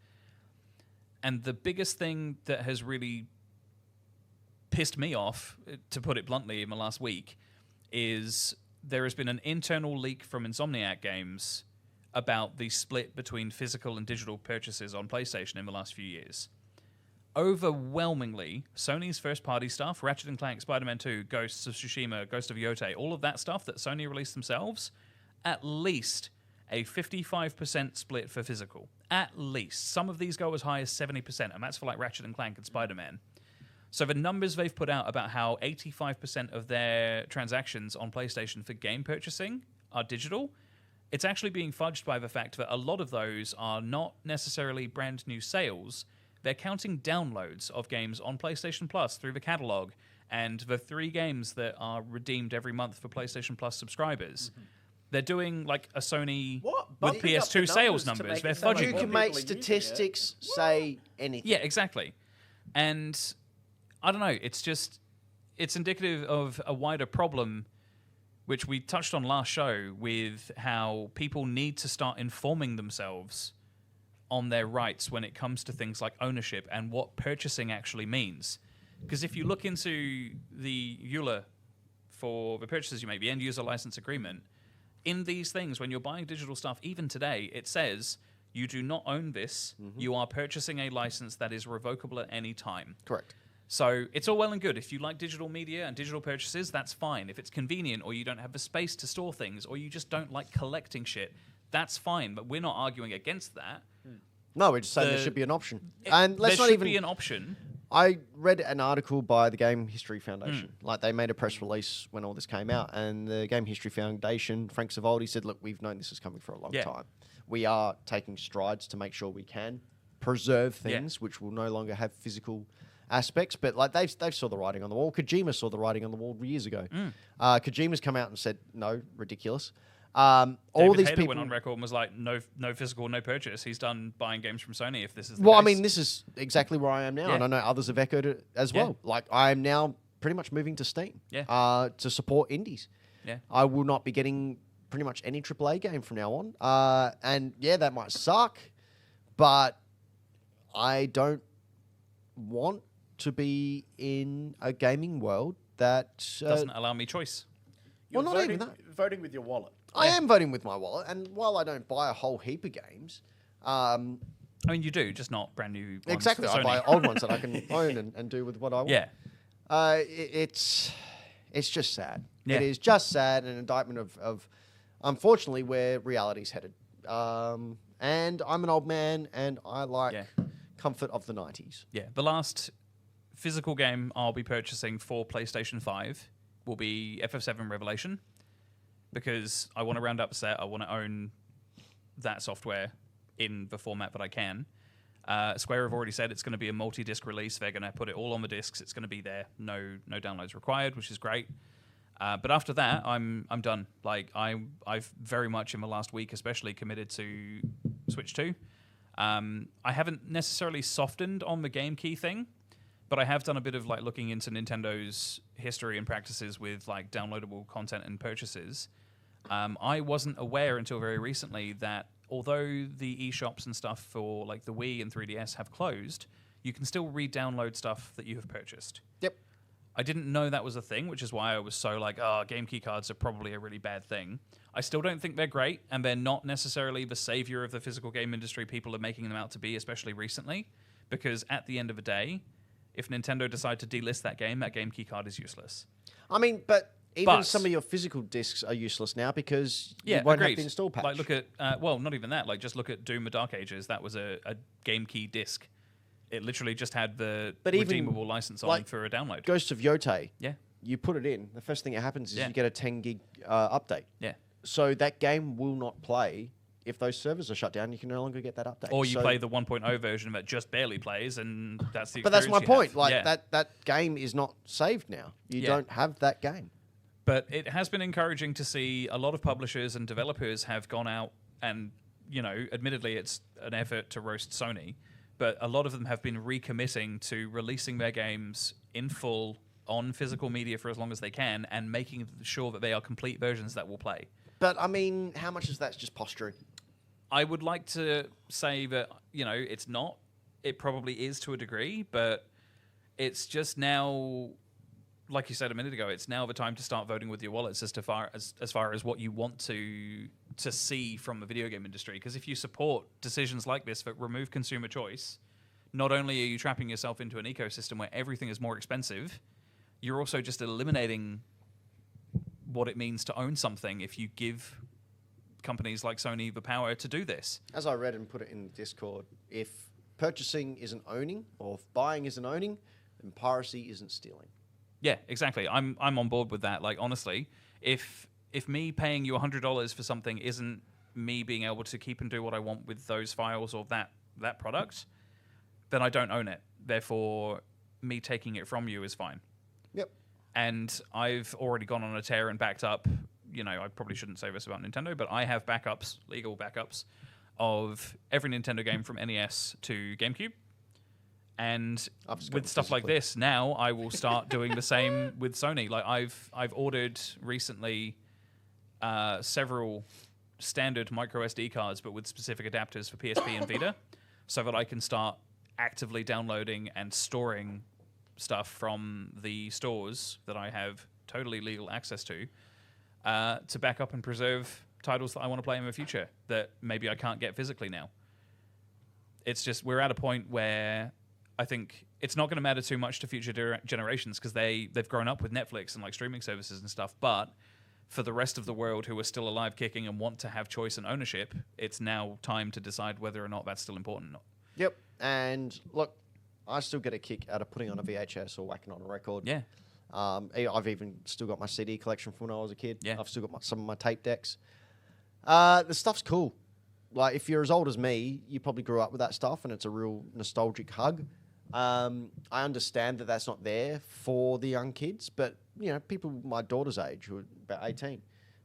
And the biggest thing that has really pissed me off, to put it bluntly, in the last week, is there has been an internal leak from Insomniac Games about the split between physical and digital purchases on PlayStation in the last few years. Overwhelmingly, Sony's first-party stuff, Ratchet & Clank, Spider-Man 2, Ghosts of Tsushima, Ghost of Yotei, all of that stuff that Sony released themselves, at least a 55% split for physical. At least. Some of these go as high as 70%, and that's for like Ratchet & Clank and Spider-Man. So the numbers they've put out about how 85% of their transactions on PlayStation for game purchasing are digital, it's actually being fudged by the fact that a lot of those are not necessarily brand new sales. They're counting downloads of games on PlayStation Plus through the catalog, and the 3 games that are redeemed every month for PlayStation Plus subscribers. They're doing like a Sony with Bumping up the PS2 sales numbers to numbers. make They're it sound like fudging You more can them. make people are using it. statistics say anything. Yeah, exactly. And I don't know, it's indicative of a wider problem, which we touched on last show, with how people need to start informing themselves on their rights when it comes to things like ownership and what purchasing actually means. Because if you look into the EULA for the purchases you make, the end user license agreement, in these things, when you're buying digital stuff, even today, it says you do not own this. You are purchasing a license that is revocable at any time. Correct. So it's all well and good. If you like digital media and digital purchases, that's fine. If it's convenient, or you don't have the space to store things, or you just don't like collecting shit, that's fine. But we're not arguing against that. No, we're just saying there The- should be an option. And let's there not should even be an option. I read an article by the Game History Foundation. Like, they made a press release when all this came out, and the Game History Foundation, Frank Savaldi, said, look, we've known this is coming for a long Yeah. time. We are taking strides to make sure we can preserve things which will no longer have physical aspects. But like they've saw the writing on the wall. Kojima saw the writing on the wall years ago. Kojima's come out and said, no, ridiculous. All David these Hayter people went on record and was like, no physical, no purchase. He's done buying games from Sony if this is the Well, I case. mean, this is exactly where I am now, Yeah. and I know others have echoed it as Yeah. well. Like, I am now pretty much moving to Steam to support indies. Yeah. I will not be getting pretty much any AAA game from now on. And yeah, that might suck, but I don't want to be in a gaming world that doesn't allow me choice. You're not voting, even that. voting with your wallet. I am voting with my wallet. And while I don't buy a whole heap of games, I mean, you do, just not brand new ones exactly, for I buy Sony. old ones that I can own and do with what I want. Yeah. It's just sad. Yeah. It is just sad, an indictment of unfortunately where reality's headed. And I'm an old man, and I like Yeah. comfort of the 90s. Yeah. The last physical game I'll be purchasing for PlayStation 5 will be FF7 Revelation, because I want to round up the set. I want to own that software in the format that I can. Square have already said it's going to be a multi-disc release. They're going to put it all on the discs. It's going to be there. No downloads required, which is great. But after that, I'm done. Like I've very much in the last week, especially, committed to Switch 2. I haven't necessarily softened on the game key thing, but I have done a bit of like looking into Nintendo's history and practices with like downloadable content and purchases. I wasn't aware until very recently that although the eShops and stuff for like the Wii and 3DS have closed, you can still re-download stuff that you have purchased. Yep. I didn't know that was a thing, which is why I was so like, oh, game key cards are probably a really bad thing. I still don't think they're great, and they're not necessarily the savior of the physical game industry people are making them out to be, especially recently, because at the end of the day, if Nintendo decide to delist that game key card is useless. I mean, but Even some of your physical discs are useless now because Yeah, you won't agreed. have the install patch. Like, look at not even that. Like, just look at Doom: The Dark Ages. That was a game key disc. It literally just had the redeemable license on for a download. Ghosts of Yotei. Yeah. You put it in. The first thing that happens is Yeah. you get a 10 gig update. Yeah. So that game will not play if those servers are shut down. You can no longer get that update. Or you play the 1.0 version that just barely plays, and that's the. But that's my experience you point. have. Like Yeah. that game is not saved now. You Yeah. don't have that game. But it has been encouraging to see a lot of publishers and developers have gone out and, admittedly it's an effort to roast Sony, but a lot of them have been recommitting to releasing their games in full on physical media for as long as they can and making sure that they are complete versions that will play. But I mean, how much is that just posturing? I would like to say that, it's not. It probably is to a degree, but it's just now, like you said a minute ago, it's now the time to start voting with your wallets as far as what you want to see from the video game industry. Because if you support decisions like this that remove consumer choice, not only are you trapping yourself into an ecosystem where everything is more expensive, you're also just eliminating what it means to own something if you give companies like Sony the power to do this. As I read and put it in Discord, if purchasing isn't owning or if buying isn't owning, then piracy isn't stealing. Yeah, exactly. I'm on board with that. Like, honestly, if me paying you $100 for something isn't me being able to keep and do what I want with those files or that product, then I don't own it. Therefore, me taking it from you is fine. Yep. And I've already gone on a tear and backed up. I probably shouldn't say this about Nintendo, but I have backups, legal backups, of every Nintendo game from NES to GameCube. And with stuff like this, now I will start doing the same with Sony. Like I've ordered recently several standard micro SD cards, but with specific adapters for PSP and Vita, so that I can start actively downloading and storing stuff from the stores that I have totally legal access to back up and preserve titles that I want to play in the future that maybe I can't get physically now. It's just we're at a point where I think it's not going to matter too much to future generations because they've grown up with Netflix and like streaming services and stuff. But for the rest of the world who are still alive, kicking, and want to have choice and ownership, it's now time to decide whether or not that's still important or not. Yep. And look, I still get a kick out of putting on a VHS or whacking on a record. Yeah. I've even still got my CD collection from when I was a kid. Yeah. I've still got some of my tape decks. The stuff's cool. Like, if you're as old as me, you probably grew up with that stuff, and it's a real nostalgic hug. I understand that that's not there for the young kids, but, people my daughter's age, who are about 18,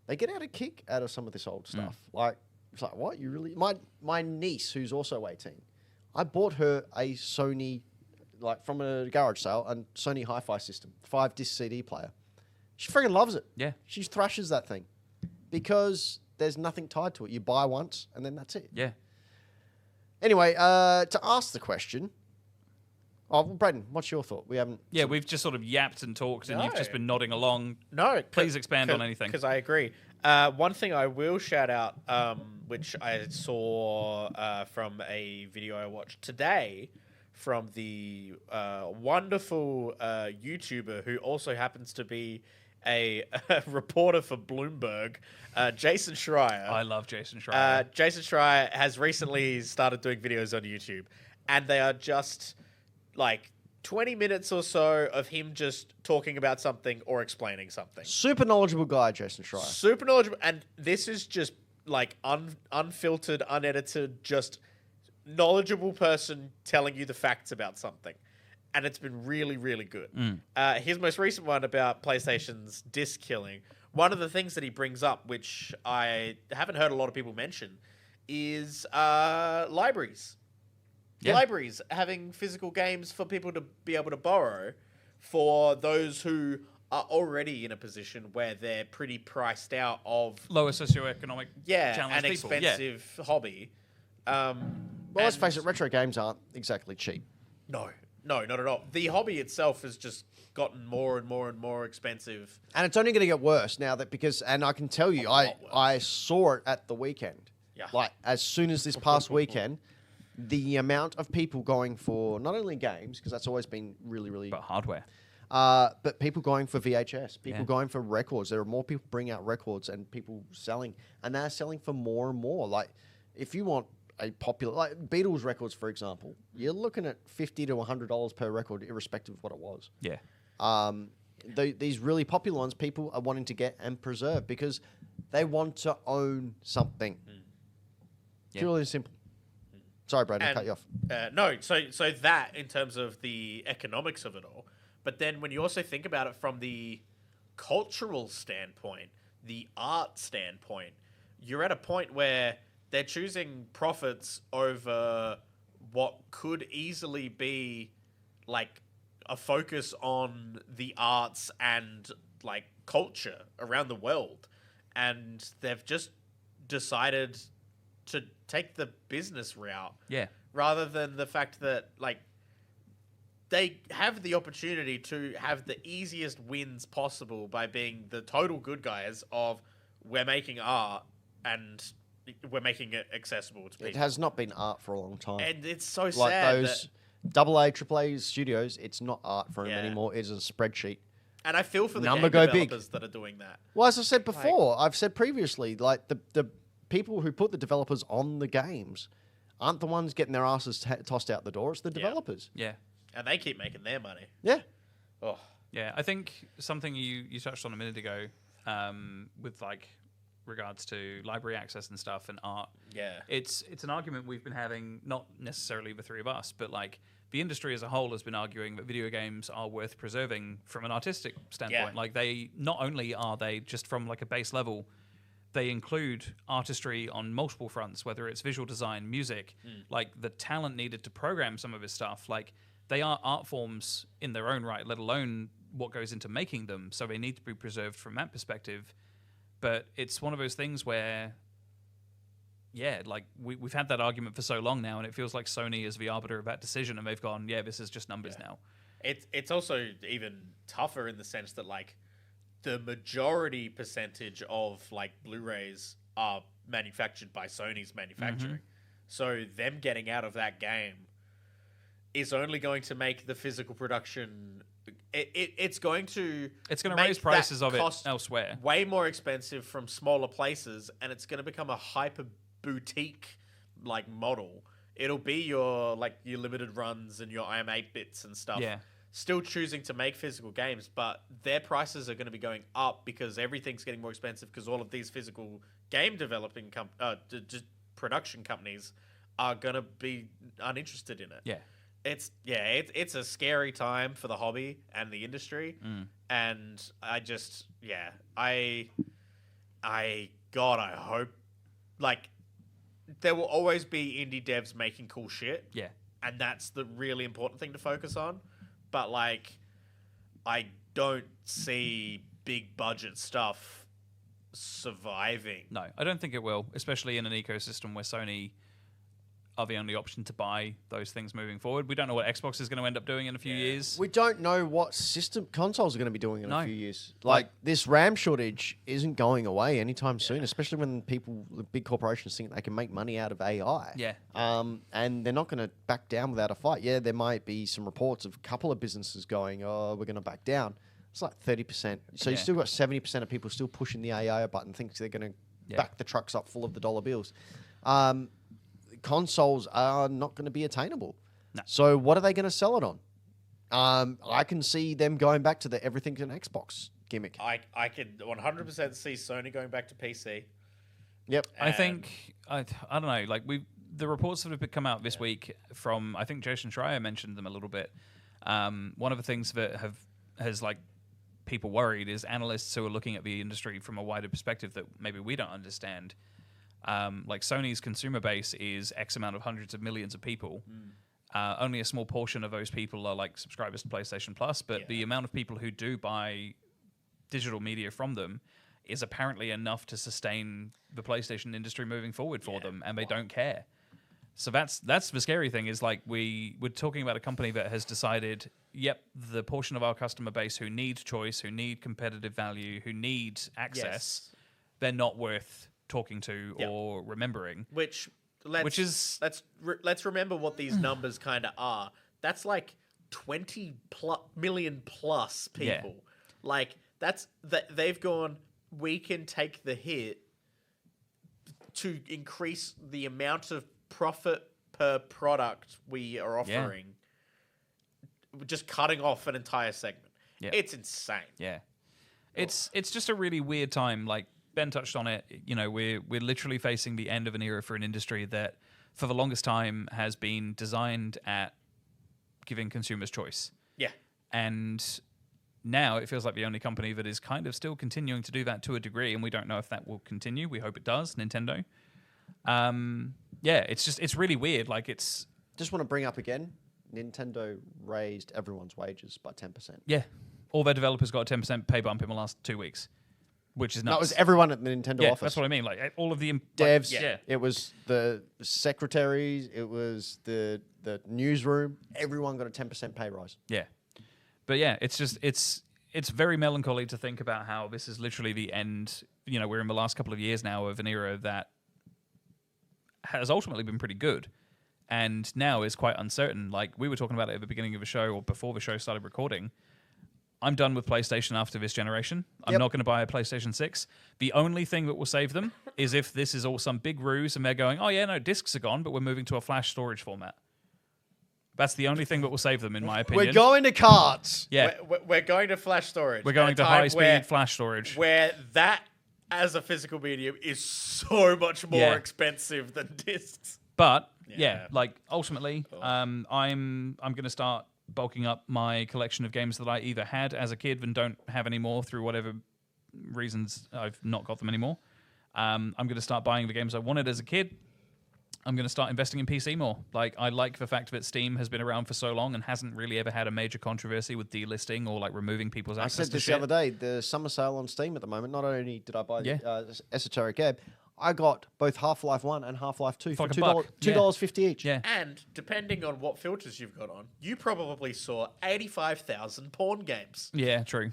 they get out a kick out of some of this old stuff. Like, it's like, what? You really... My niece, who's also 18, I bought her a Sony, like, from a garage sale, a Sony hi-fi system, 5-disc CD player. She freaking loves it. Yeah. She thrashes that thing because there's nothing tied to it. You buy once, and then that's it. Yeah. Anyway, to ask the question... Oh, Brayden, what's your thought? We haven't... Yeah, we've just sort of yapped and talked, and you've just been nodding along. No. Please expand on anything. Because I agree. One thing I will shout out, which I saw from a video I watched today from the wonderful YouTuber who also happens to be a reporter for Bloomberg, Jason Schreier. I love Jason Schreier. Jason Schreier has recently started doing videos on YouTube, and they are just... like 20 minutes or so of him just talking about something or explaining something. Super knowledgeable guy, Jason Schreier. Super knowledgeable. And this is just like unfiltered, unedited, just knowledgeable person telling you the facts about something. And it's been really, really good. His most recent one about PlayStation's disc killing, one of the things that he brings up, which I haven't heard a lot of people mention, is libraries. Yeah. Libraries having physical games for people to be able to borrow for those who are already in a position where they're pretty priced out of Lower socioeconomic an challenged people. expensive hobby. Well, let's face it, retro games aren't exactly cheap. No, not at all. The hobby itself has just gotten more and more and more expensive. And it's only going to get worse now that and I can tell you, I saw it at the weekend. Yeah. Like, as soon as this past weekend, the amount of people going for not only games, because that's always been really, really... But hardware. But people going for VHS, people Yeah. going for records. There are more people bringing out records and people selling, and they're selling for more and more. Like, if you want a popular, like Beatles records, for example, you're looking at $50 to $100 per record, irrespective of what it was. Yeah. These really popular ones, people are wanting to get and preserve because they want to own something. Yeah. Purely and simple. Sorry, Brayden, I cut you off. No, so that in terms of the economics of it all, but then when you also think about it from the cultural standpoint, the art standpoint, you're at a point where they're choosing profits over what could easily be like a focus on the arts and like culture around the world, and they've just decided to take the business route rather than the fact that like they have the opportunity to have the easiest wins possible by being the total good guys of we're making art and we're making it accessible to people. It has not been art for a long time. And it's so like sad those that, AA, AAA studios, it's not art for them Yeah. anymore. It's a spreadsheet. and I feel for the Number game go big. developers that are doing that. Well, as I said before, I've said previously, like the people who put the developers on the games aren't the ones getting their asses tossed out the door. It's the developers. Yeah. And they keep making their money. Yeah. Oh, Yeah, I think something you touched on a minute ago, with like regards to library access and stuff and art. yeah. It's an argument we've been having, not necessarily the three of us, but like the industry as a whole has been arguing that video games are worth preserving from an artistic standpoint. Yeah. Like they not only are they just from like a base level, they include artistry on multiple fronts, whether it's visual design, music, like the talent needed to program some of his stuff. Like they are art forms in their own right, let alone what goes into making them. So they need to be preserved from that perspective. But it's one of those things where, yeah, like we've had that argument for so long now, and it feels like Sony is the arbiter of that decision, and they've gone, yeah, this is just numbers now. It's also even tougher in the sense that like the majority percentage of like Blu-rays are manufactured by Sony's manufacturing. So them getting out of that game is only going to make the physical production it's going to make raise prices that of it cost elsewhere. way more expensive from smaller places, and it's going to become a hyper boutique like model. It'll be your limited runs and your IM8-bits and stuff. Yeah. Still choosing to make physical games, but their prices are going to be going up because everything's getting more expensive because all of these physical game developing production companies are going to be uninterested in it. Yeah. It's a scary time for the hobby and the industry, and I hope like there will always be indie devs making cool shit. Yeah. And that's the really important thing to focus on. But like, I don't see big budget stuff surviving. No, I don't think it will, especially in an ecosystem where Sony are the only option to buy those things moving forward. We don't know what Xbox is going to end up doing in a few years. We don't know what system consoles are going to be doing in No. a few years. Like this RAM shortage isn't going away anytime soon, especially when the big corporations think they can make money out of AI. Yeah. And they're not going to back down without a fight. Yeah, there might be some reports of a couple of businesses going, "Oh, we're going to back down." It's like 30%. So you Yeah. still got 70% of people still pushing the AI button, thinks they're going to back the trucks up full of the dollar bills. Consoles are not going to be attainable. No. So what are they going to sell it on? I can see them going back to the everything's an Xbox gimmick. I could 100% see Sony going back to PC. Yep. I think I don't know. Like the reports that have come out this week from, I think Jason Schreier mentioned them a little bit. One of the things that has like people worried is analysts who are looking at the industry from a wider perspective that maybe we don't understand. Like Sony's consumer base is X amount of hundreds of millions of people. Only a small portion of those people are like subscribers to PlayStation Plus, but the amount of people who do buy digital media from them is apparently enough to sustain the PlayStation industry moving forward for them, and they don't care. So that's the scary thing is like we're talking about a company that has decided, yep, the portion of our customer base who need choice, who need competitive value, who need access, they're not worth talking to or remembering. Let's remember what these numbers kind of are. That's like million plus people. Like they've gone, we can take the hit to increase the amount of profit per product we are offering. Just cutting off an entire segment. Yeah. It's insane. Yeah. It's just a really weird time. Like Ben touched on it. You know, we're literally facing the end of an era for an industry that for the longest time has been designed at giving consumers choice. Yeah. And now it feels like the only company that is kind of still continuing to do that to a degree, and we don't know if that will continue. We hope it does, Nintendo. It's really weird. Like it's... Just want to bring up again, Nintendo raised everyone's wages by 10%. Yeah. All their developers got a 10% pay bump in the last 2 weeks, which is nuts. That was everyone at the Nintendo office. That's what I mean. Like all of the devs. It was the secretaries. It was the newsroom. Everyone got a 10% pay rise. Yeah, but yeah, it's just it's very melancholy to think about how this is literally the end. You know, we're in the last couple of years now of an era that has ultimately been pretty good, and now is quite uncertain. Like we were talking about it at the beginning of the show or before the show started recording. I'm done with PlayStation after this generation. I'm not going to buy a PlayStation 6. The only thing that will save them is if this is all some big ruse and they're going, oh yeah, no, discs are gone, but we're moving to a flash storage format. That's the only thing that will save them, in my opinion. We're going to cards. Yeah. We're going to flash storage. We're going to high-speed flash storage. Where that, as a physical medium, is so much more expensive than discs. But, like, ultimately, I'm going to start bulking up my collection of games that I either had as a kid and don't have anymore through whatever reasons I've not got them anymore. I'm going to start buying the games I wanted as a kid. I'm going to start investing in PC more. Like, I like the fact that Steam has been around for so long and hasn't really ever had a major controversy with delisting or like removing people's access to shit. I said this the other day, the summer sale on Steam at the moment, not only did I buy the Esoteric Ebb, I got both Half-Life 1 and Half-Life 2 for $2.50 each. Yeah. And depending on what filters you've got on, you probably saw 85,000 porn games. Yeah, true.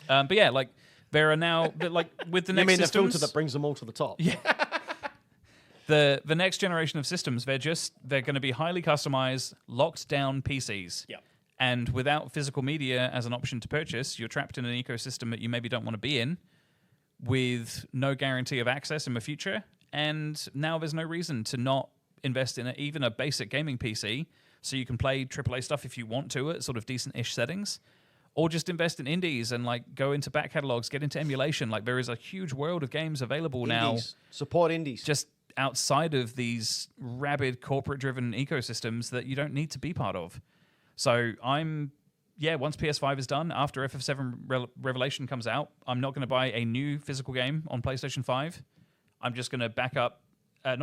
But yeah, like there are now like with the next systems, the filter that brings them all to the top. Yeah. The next generation of systems, they're going to be highly customized, locked down PCs. Yeah. And without physical media as an option to purchase, you're trapped in an ecosystem that you maybe don't want to be in, with no guarantee of access in the future, and now there's no reason to not invest in even a basic gaming PC so you can play AAA stuff if you want to at sort of decent-ish settings, or just invest in indies and like go into back catalogs, get into emulation. Like there is a huge world of games available now. Support indies. Just outside of these rabid corporate-driven ecosystems that you don't need to be part of. So once PS5 is done, after FF7 Revelation comes out, I'm not going to buy a new physical game on PlayStation 5. I'm just going to I'm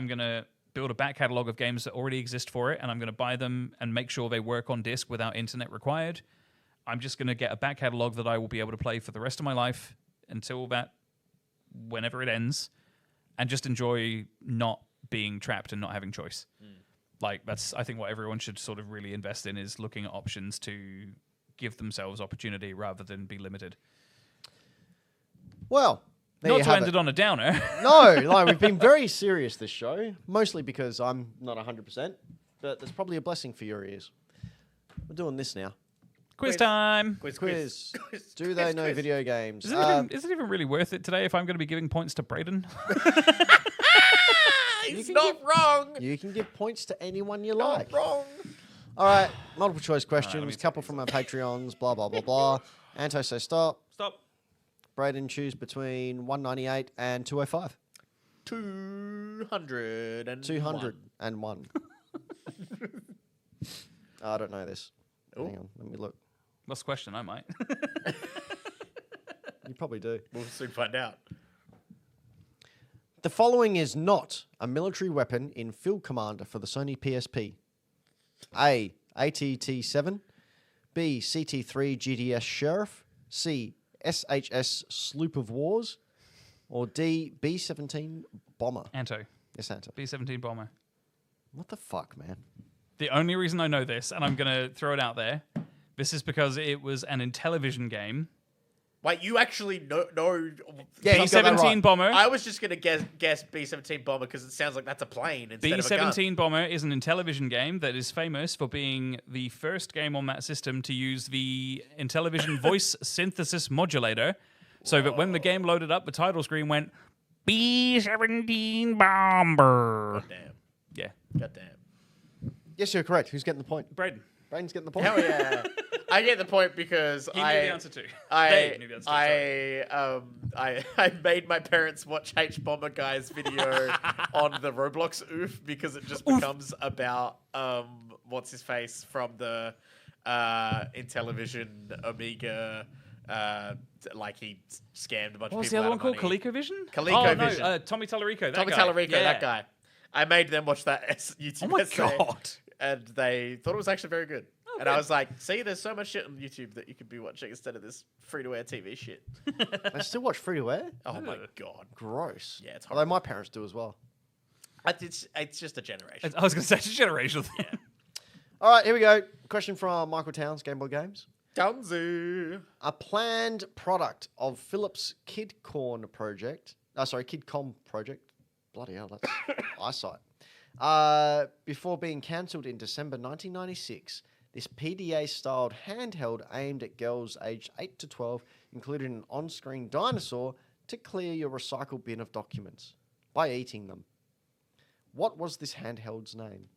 going to build a back catalog of games that already exist for it, and I'm going to buy them and make sure they work on disc without internet required. I'm just going to get a back catalog that I will be able to play for the rest of my life until whenever it ends, and just enjoy not being trapped and not having choice. Like that's, I think, what everyone should sort of really invest in is looking at options to give themselves opportunity rather than be limited. Well, not to end it on a downer. No, like we've been very serious this show, mostly because I'm not 100%, but there's probably a blessing for your ears. We're doing this now. Quiz time. Quiz. Do they know video games? Is it even really worth it today if I'm going to be giving points to Brayden? He's not wrong. You can give points to anyone you like. Not wrong. All right, multiple choice questions, couple from our Patreons, blah, blah, blah, blah. Anto, say stop. Stop. Brayden, choose between 198 and 205. 201. 201. I don't know this. Ooh. Hang on, let me look. What's the question? I might. You probably do. We'll soon find out. The following is not a military weapon in Field Commander for the Sony PSP. A. ATT-7. B. CT-3 GDS Sheriff. C. SHS Sloop of Wars. Or D. B-17 Bomber. Anto. Yes, Anto. B-17 Bomber. What the fuck, man? The only reason I know this, and I'm going to throw it out there, this is because it was an Intellivision game Wait, you actually know? Yeah, you got that B-17 right. bomber. I was just gonna guess B-17 bomber because it sounds like that's a plane instead of a gun. B-17 Bomber is an Intellivision game that is famous for being the first game on that system to use the Intellivision voice synthesis modulator, so that when the game loaded up, the title screen went B-17 Bomber. Goddamn. Yeah, Goddamn. Yes, you're correct. Who's getting the point? Brayden. Brayden's getting the point. Hell yeah. I get the point because He knew the answer too. I Dave knew the answer too, sorry. I made my parents watch H Bomber Guy's video on the Roblox oof because it just becomes about what's his face from the Intellivision Amiga like he scammed a bunch What was of the people other out one of called? money. ColecoVision? ColecoVision. Oh, no, Tommy Tallarico. That Tommy guy. Tallarico, Yeah. that guy. I made them watch that YouTube Oh my essay, god. and they thought it was actually very good. And good. I was like, see, there's so much shit on YouTube that you could be watching instead of this free-to-air TV shit. I still watch free to air. Oh my Ugh. god. Gross. Yeah, it's Although my parents do as well. It's just a generation. I was going to say it's a generational thing. All right, here we go. Question from Michael Towns, Game Boy Games. Downzy. A planned product of Philips KidCom project. Bloody hell, that's eyesight. Before being cancelled in December 1996, this PDA-styled handheld aimed at girls aged 8 to 12 included an on-screen dinosaur to clear your recycle bin of documents by eating them. What was this handheld's name?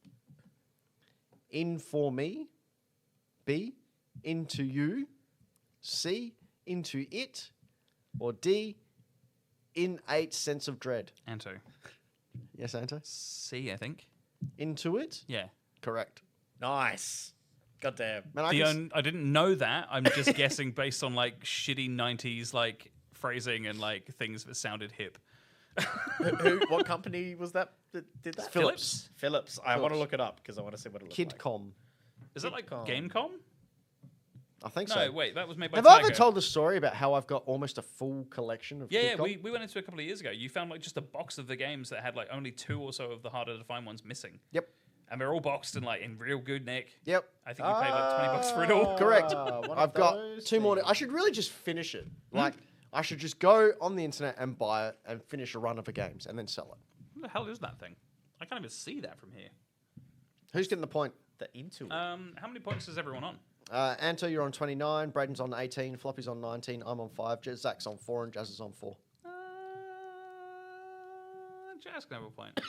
In for me. B. Into you. C. Into it. Or D. In 8 sense of dread. Anto. Yes, Anto? C, I think. Into it? Yeah. Correct. Nice. Goddamn. Man, I didn't know that. I'm just guessing based on like shitty 90s like phrasing and like things that sounded hip. What company was that did that? Philips? Philips. I want to Philips. look it up because I want to see what it looks like. KidCom. Is it like Kidcom. Gamecom? I think No, so. wait, that was made by Have I Tiger. ever told the story about how I've got almost a full collection of Yeah, KidCom? we went into a couple of years ago. You found like just a box of the games that had like only 2 or so of the harder to find ones missing. Yep. And they're all boxed and like in real good nick. Yep. I think you paid like $20 for it all. Correct. one of I've got those 2 more. things. I should really just finish it. Like, I should just go on the internet and buy it and finish a run of the games and then sell it. What the hell is that thing? I can't even see that from here. Who's getting the point? The Into. How many points is everyone on? Anto, you're on 29. Brayden's on 18. Floppy's on 19. I'm on 5. Zach's on 4. And Jazz is on 4. Jazz can have a point.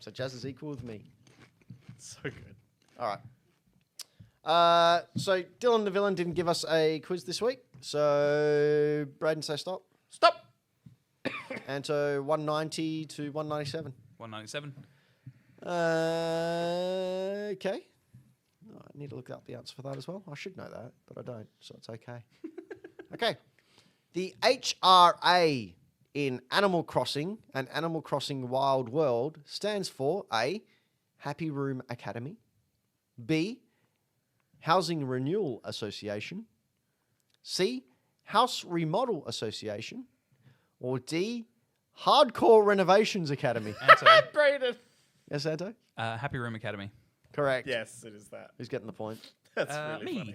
So Jazz is equal with me. So good. All right. So Dylan the Villain didn't give us a quiz this week. So Brayden, say stop. Stop. Anto, 190 to 197. 197. Okay. Oh, I need to look up the answer for that as well. I should know that, but I don't, so it's okay. Okay. The HRA in Animal Crossing and Animal Crossing Wild World stands for A. Happy Room Academy, B. Housing Renewal Association, C. House Remodel Association, or D. Hardcore Renovations Academy. Anto. Brayden. Yes, Anto? Happy Room Academy. Correct. Yes, it is that. Who's getting the point? That's really me. funny.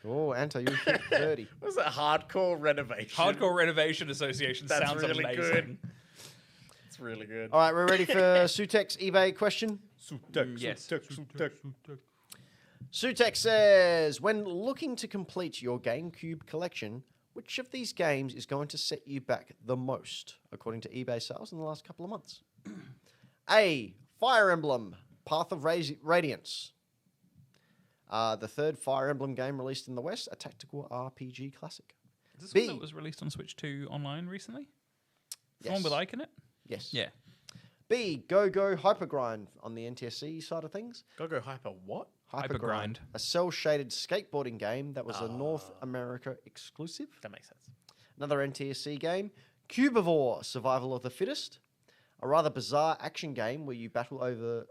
Oh, Anto, you hit 30. What was that? Hardcore renovation. Hardcore Renovation Association That's sounds really amazing. good. It's really good. All right, we're ready for Sutek's eBay question. Yes. Sutek says, when looking to complete your GameCube collection, which of these games is going to set you back the most, according to eBay sales in the last couple of months? A. Fire Emblem, Path of Radiance. The third Fire Emblem game released in the West, a tactical RPG classic. Is this B. one that was released on Switch 2 online recently? The Yes. one with Ike in it? Yes. Yeah. B. Go Hypergrind on the NTSC side of things. Go Hyper what? Hypergrind. A cel-shaded skateboarding game that was a North America exclusive. That makes sense. Another NTSC game, Cubivore, Survival of the Fittest. A rather bizarre action game where you battle other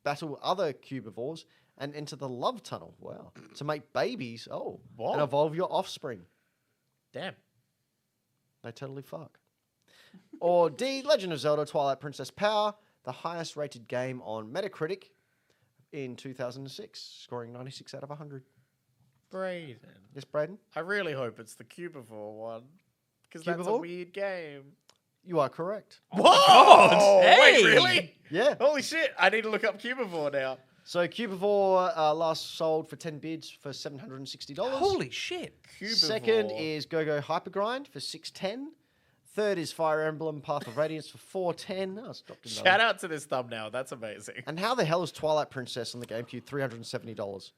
cubivores and enter the love tunnel. Wow. To make babies. Oh. What? And evolve your offspring. Damn. They totally fuck. Or D, Legend of Zelda Twilight Princess Power, the highest rated game on Metacritic in 2006, scoring 96 out of 100. Brayden. Yes, Brayden? I really hope it's the Cubivore one. Because that's a Cubivore? weird game. You are correct. Whoa! God. Wait, Hey! really? Yeah. Holy shit. I need to look up Cubivore now. So Cubivore last sold for 10 bids for $760. Holy shit. Cubivore. Second is Go-Go Hypergrind for $610. Third is Fire Emblem Path of Radiance for $410. Oh, it's dropped in Shout out to this thumbnail. That's amazing. And how the hell is Twilight Princess on the GameCube $370?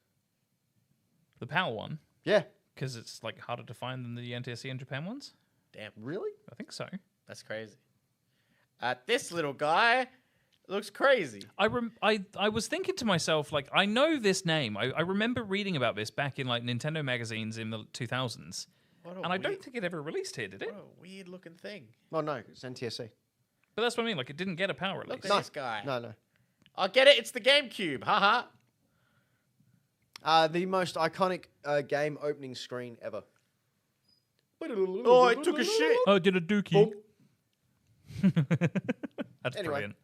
The PAL one, Yeah. because it's like harder to find than the NTSC and Japan ones. Damn. Really? I think so. That's crazy. This little guy looks crazy. I was thinking to myself, like, I know this name. I remember reading about this back in like Nintendo magazines in the 2000s, and I don't think it ever released here, did it? What a weird looking thing. Oh, no. It's NTSC. But that's what I mean. Like, it didn't get a PAL release. Look at this guy. No. I'll get it. It's the GameCube. Haha. The most iconic game opening screen ever. Oh, I took a shit. Oh, did a dookie. That's Anyway. brilliant.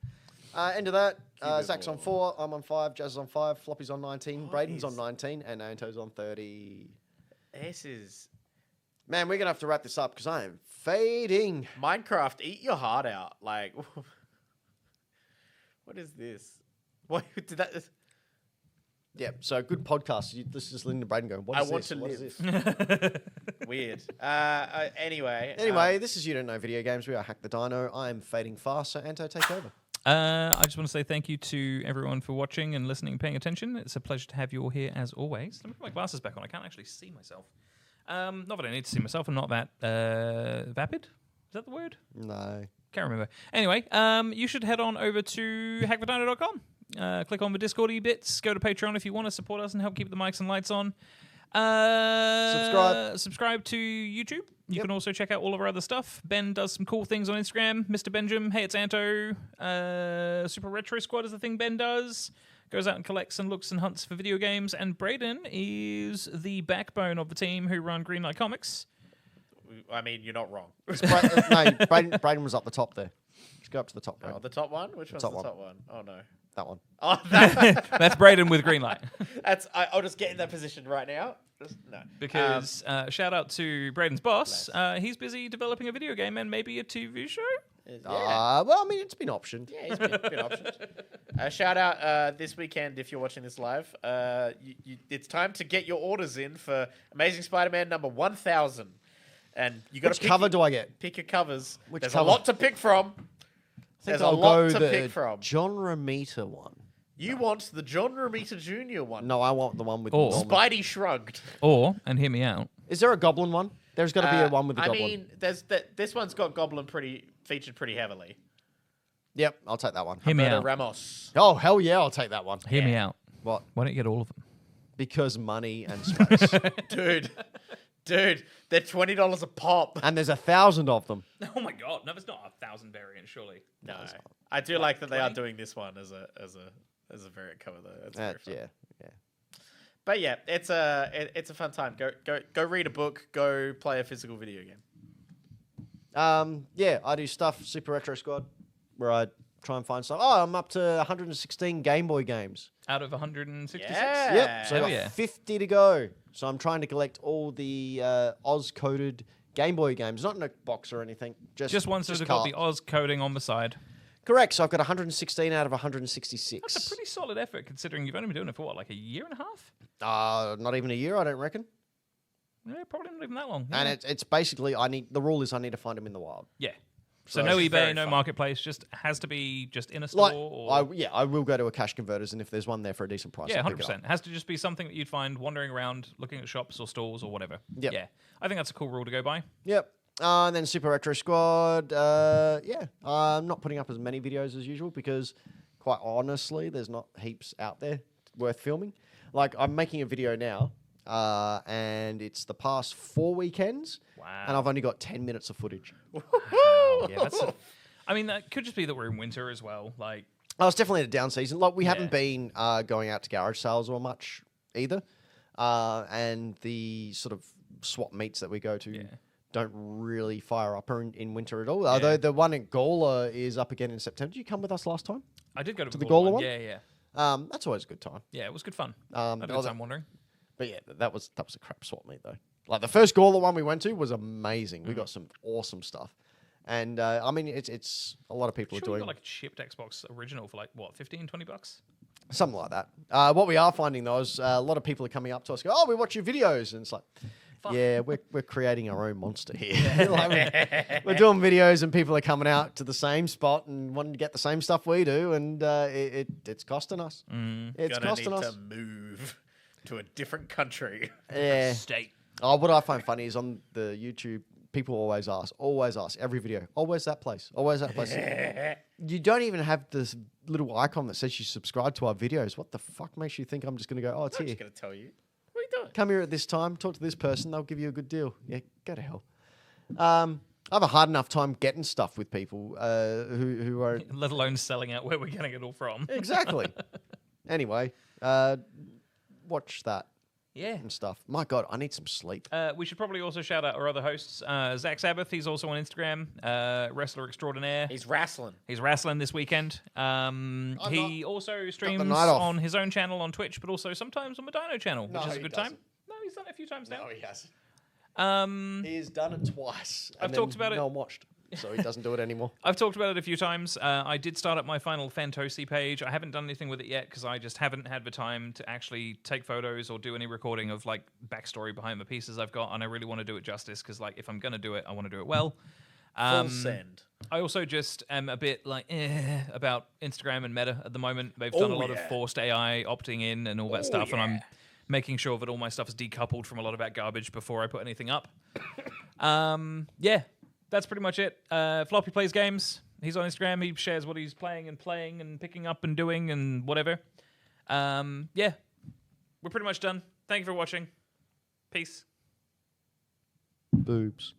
End of that. Cubivore. Zach's on 4. I'm on 5. Jazz is on 5. Floppy's on 19. What Brayden's on is- 19. And Anto's on 30. This is Man, we're going to have to wrap this up because I am fading. Minecraft. Eat your heart out. Like, what is this? What did that? Yeah, so good podcast. This is just Linda Brayden going, what I is want this? to What is live. this? Weird. Anyway. Anyway, this is You Don't Know Video Games. We are Hack the Dino. I am fading fast, so Anto, take over. I just want to say thank you to everyone for watching and listening and paying attention. It's a pleasure to have you all here as always. Let me put my glasses back on. I can't actually see myself. Not that I need to see myself. I'm not that vapid. Is that the word? No. Can't remember. Anyway, you should head on over to hackthedino.com. Click on the Discordy bits. Go to Patreon if you want to support us and help keep the mics and lights on. Subscribe to YouTube. You can also check out all of our other stuff. Ben does some cool things on Instagram. Mr. Benjamin. Hey, it's Anto. Super Retro Squad is the thing Ben does. Goes out and collects and looks and hunts for video games. And Brayden is the backbone of the team who run Greenlight Comics. I mean, you're not wrong. Brayden was up the top there. Just go up to the top, Oh, Brayden. the top one? Which one's top the one. top one? Oh, no. That one. Oh, that, That's Brayden with Greenlight. I'll just get in that position right now. No. Because shout out to Brayden's boss. He's busy developing a video game and maybe a TV show. Yeah. Well, I mean, it's been optioned. Yeah, he's been optioned. Shout out this weekend if you're watching this live. It's time to get your orders in for Amazing Spider-Man number 1000. And you got Which to cover do I get? pick your covers. Which There's cover? a lot to pick from. There's a I'll lot go to the pick from. John Romita one. You want the John Romita Jr. one. No, I want the one with Oh. Norman. Spidey Shrugged. Or, and hear me out, Is there a Goblin one? There's got to be a one with the I Goblin. mean, this one's got Goblin featured pretty heavily. Yep, I'll take that one. hear me Roberto out. Ramos. Oh, hell yeah, I'll take that one. Hear me out. What? Why don't you get all of them? Because money and space. Dude, they're $20 a pop. And there's 1,000 of them. Oh my god, no, it's not 1,000 variants, surely. No, I do like that they are 20? doing this one as a variant cover though. That's very fun. Yeah. But yeah, it's a fun time. Go read a book. Go play a physical video game. Yeah, I do stuff, Super Retro Squad, where I try and find stuff. Oh, I'm up to 116 Game Boy games. Out of 166? Yeah. Yep, so I Hell got yeah. 50 to go. So I'm trying to collect all the Oz-coded Game Boy games. Not in a box or anything. Just Just ones that have got the cards. Oz coding on the side. Correct, so I've got 116 out of 166. That's a pretty solid effort considering you've only been doing it for what, like a year and a half? Not even a year, I don't reckon. Yeah, probably not even that long. And Yeah. it's basically, the rule is I need to find them in the wild. Yeah. So So no it's eBay, very no fun. marketplace, just has to be just in a store. Like, or... I will go to a cash converters, and if there's one there for a decent price, Yeah, I'll pick it 100%. up. It has to just be something that you'd find wandering around, looking at shops or stores or whatever. Yep. Yeah. I think that's a cool rule to go by. Yep. And then Super Retro Squad. Yeah. I'm not putting up as many videos as usual because, quite honestly, there's not heaps out there worth filming. Like, I'm making a video now, and it's the past 4 weekends, Wow. and I've only got 10 minutes of footage. Yeah, I mean, that could just be that we're in winter as well. Like, Oh, it's definitely a down season. Like, we Yeah. haven't been going out to garage sales or much either. And the sort of swap meets that we go to Yeah. don't really fire up in winter at all. Although the one at Gola is up again in September. Did you come with us last time? I did go to the Gola Gola one? Yeah, yeah. That's always a good time. Yeah, it was good fun. Um, I had a oh, good time wandering. But yeah, that was a crap swap meet though. Like the first Gawler one we went to was amazing. We got some awesome stuff, and I mean it's a lot of people Sure, are doing you got like a chipped Xbox original for like what, $15-$20? something like that. What we are finding though is a lot of people are coming up to us, go, "Oh, we watch your videos," and it's like. Fuck. Yeah, we're creating our own monster here. Like we're doing videos and people are coming out to the same spot and wanting to get the same stuff we do, and it's costing us. It's Gonna costing need us. to move to a different country. Yeah. State. Oh, what I find funny is on the YouTube, people always ask every video, "Oh, where's that place? Oh, where's that place?" You don't even have this little icon that says you subscribe to our videos. What the fuck makes you think I'm just going to go, "Oh, it's I'm here. just gonna tell you. What are you doing? Come here at this time, talk to this person, they'll give you a good deal." Yeah, go to hell. I have a hard enough time getting stuff with people who are Let alone selling out where we're getting it all from. exactly. Anyway, watch that Yeah. and stuff. My God, I need some sleep. We should probably also shout out our other hosts. Zach Sabbath, he's also on Instagram. Wrestler extraordinaire. He's wrestling. He's wrestling this weekend. He also streams night off. on his own channel on Twitch, but also sometimes on the Dino channel, which No, is a he good doesn't. time. No, he's done it a few times now. he hasn't. Um, He's done it twice. I've talked about it. No one watched, so he doesn't do it anymore. I've talked about it a few times. I did start up my Final Fantasy page. I haven't done anything with it yet because I just haven't had the time to actually take photos or do any recording of like backstory behind the pieces I've got, and I really want to do it justice because like if I'm gonna do it, I want to do it well. Full send. I also just am a bit like about Instagram and Meta at the moment. They've done a lot of forced AI opting in and all that stuff, and I'm making sure that all my stuff is decoupled from a lot of that garbage before I put anything up. Yeah, that's pretty much it. Floppy plays games. He's on Instagram. He shares what he's playing and picking up and doing and whatever. Yeah, we're pretty much done. Thank you for watching. Peace. Boobs.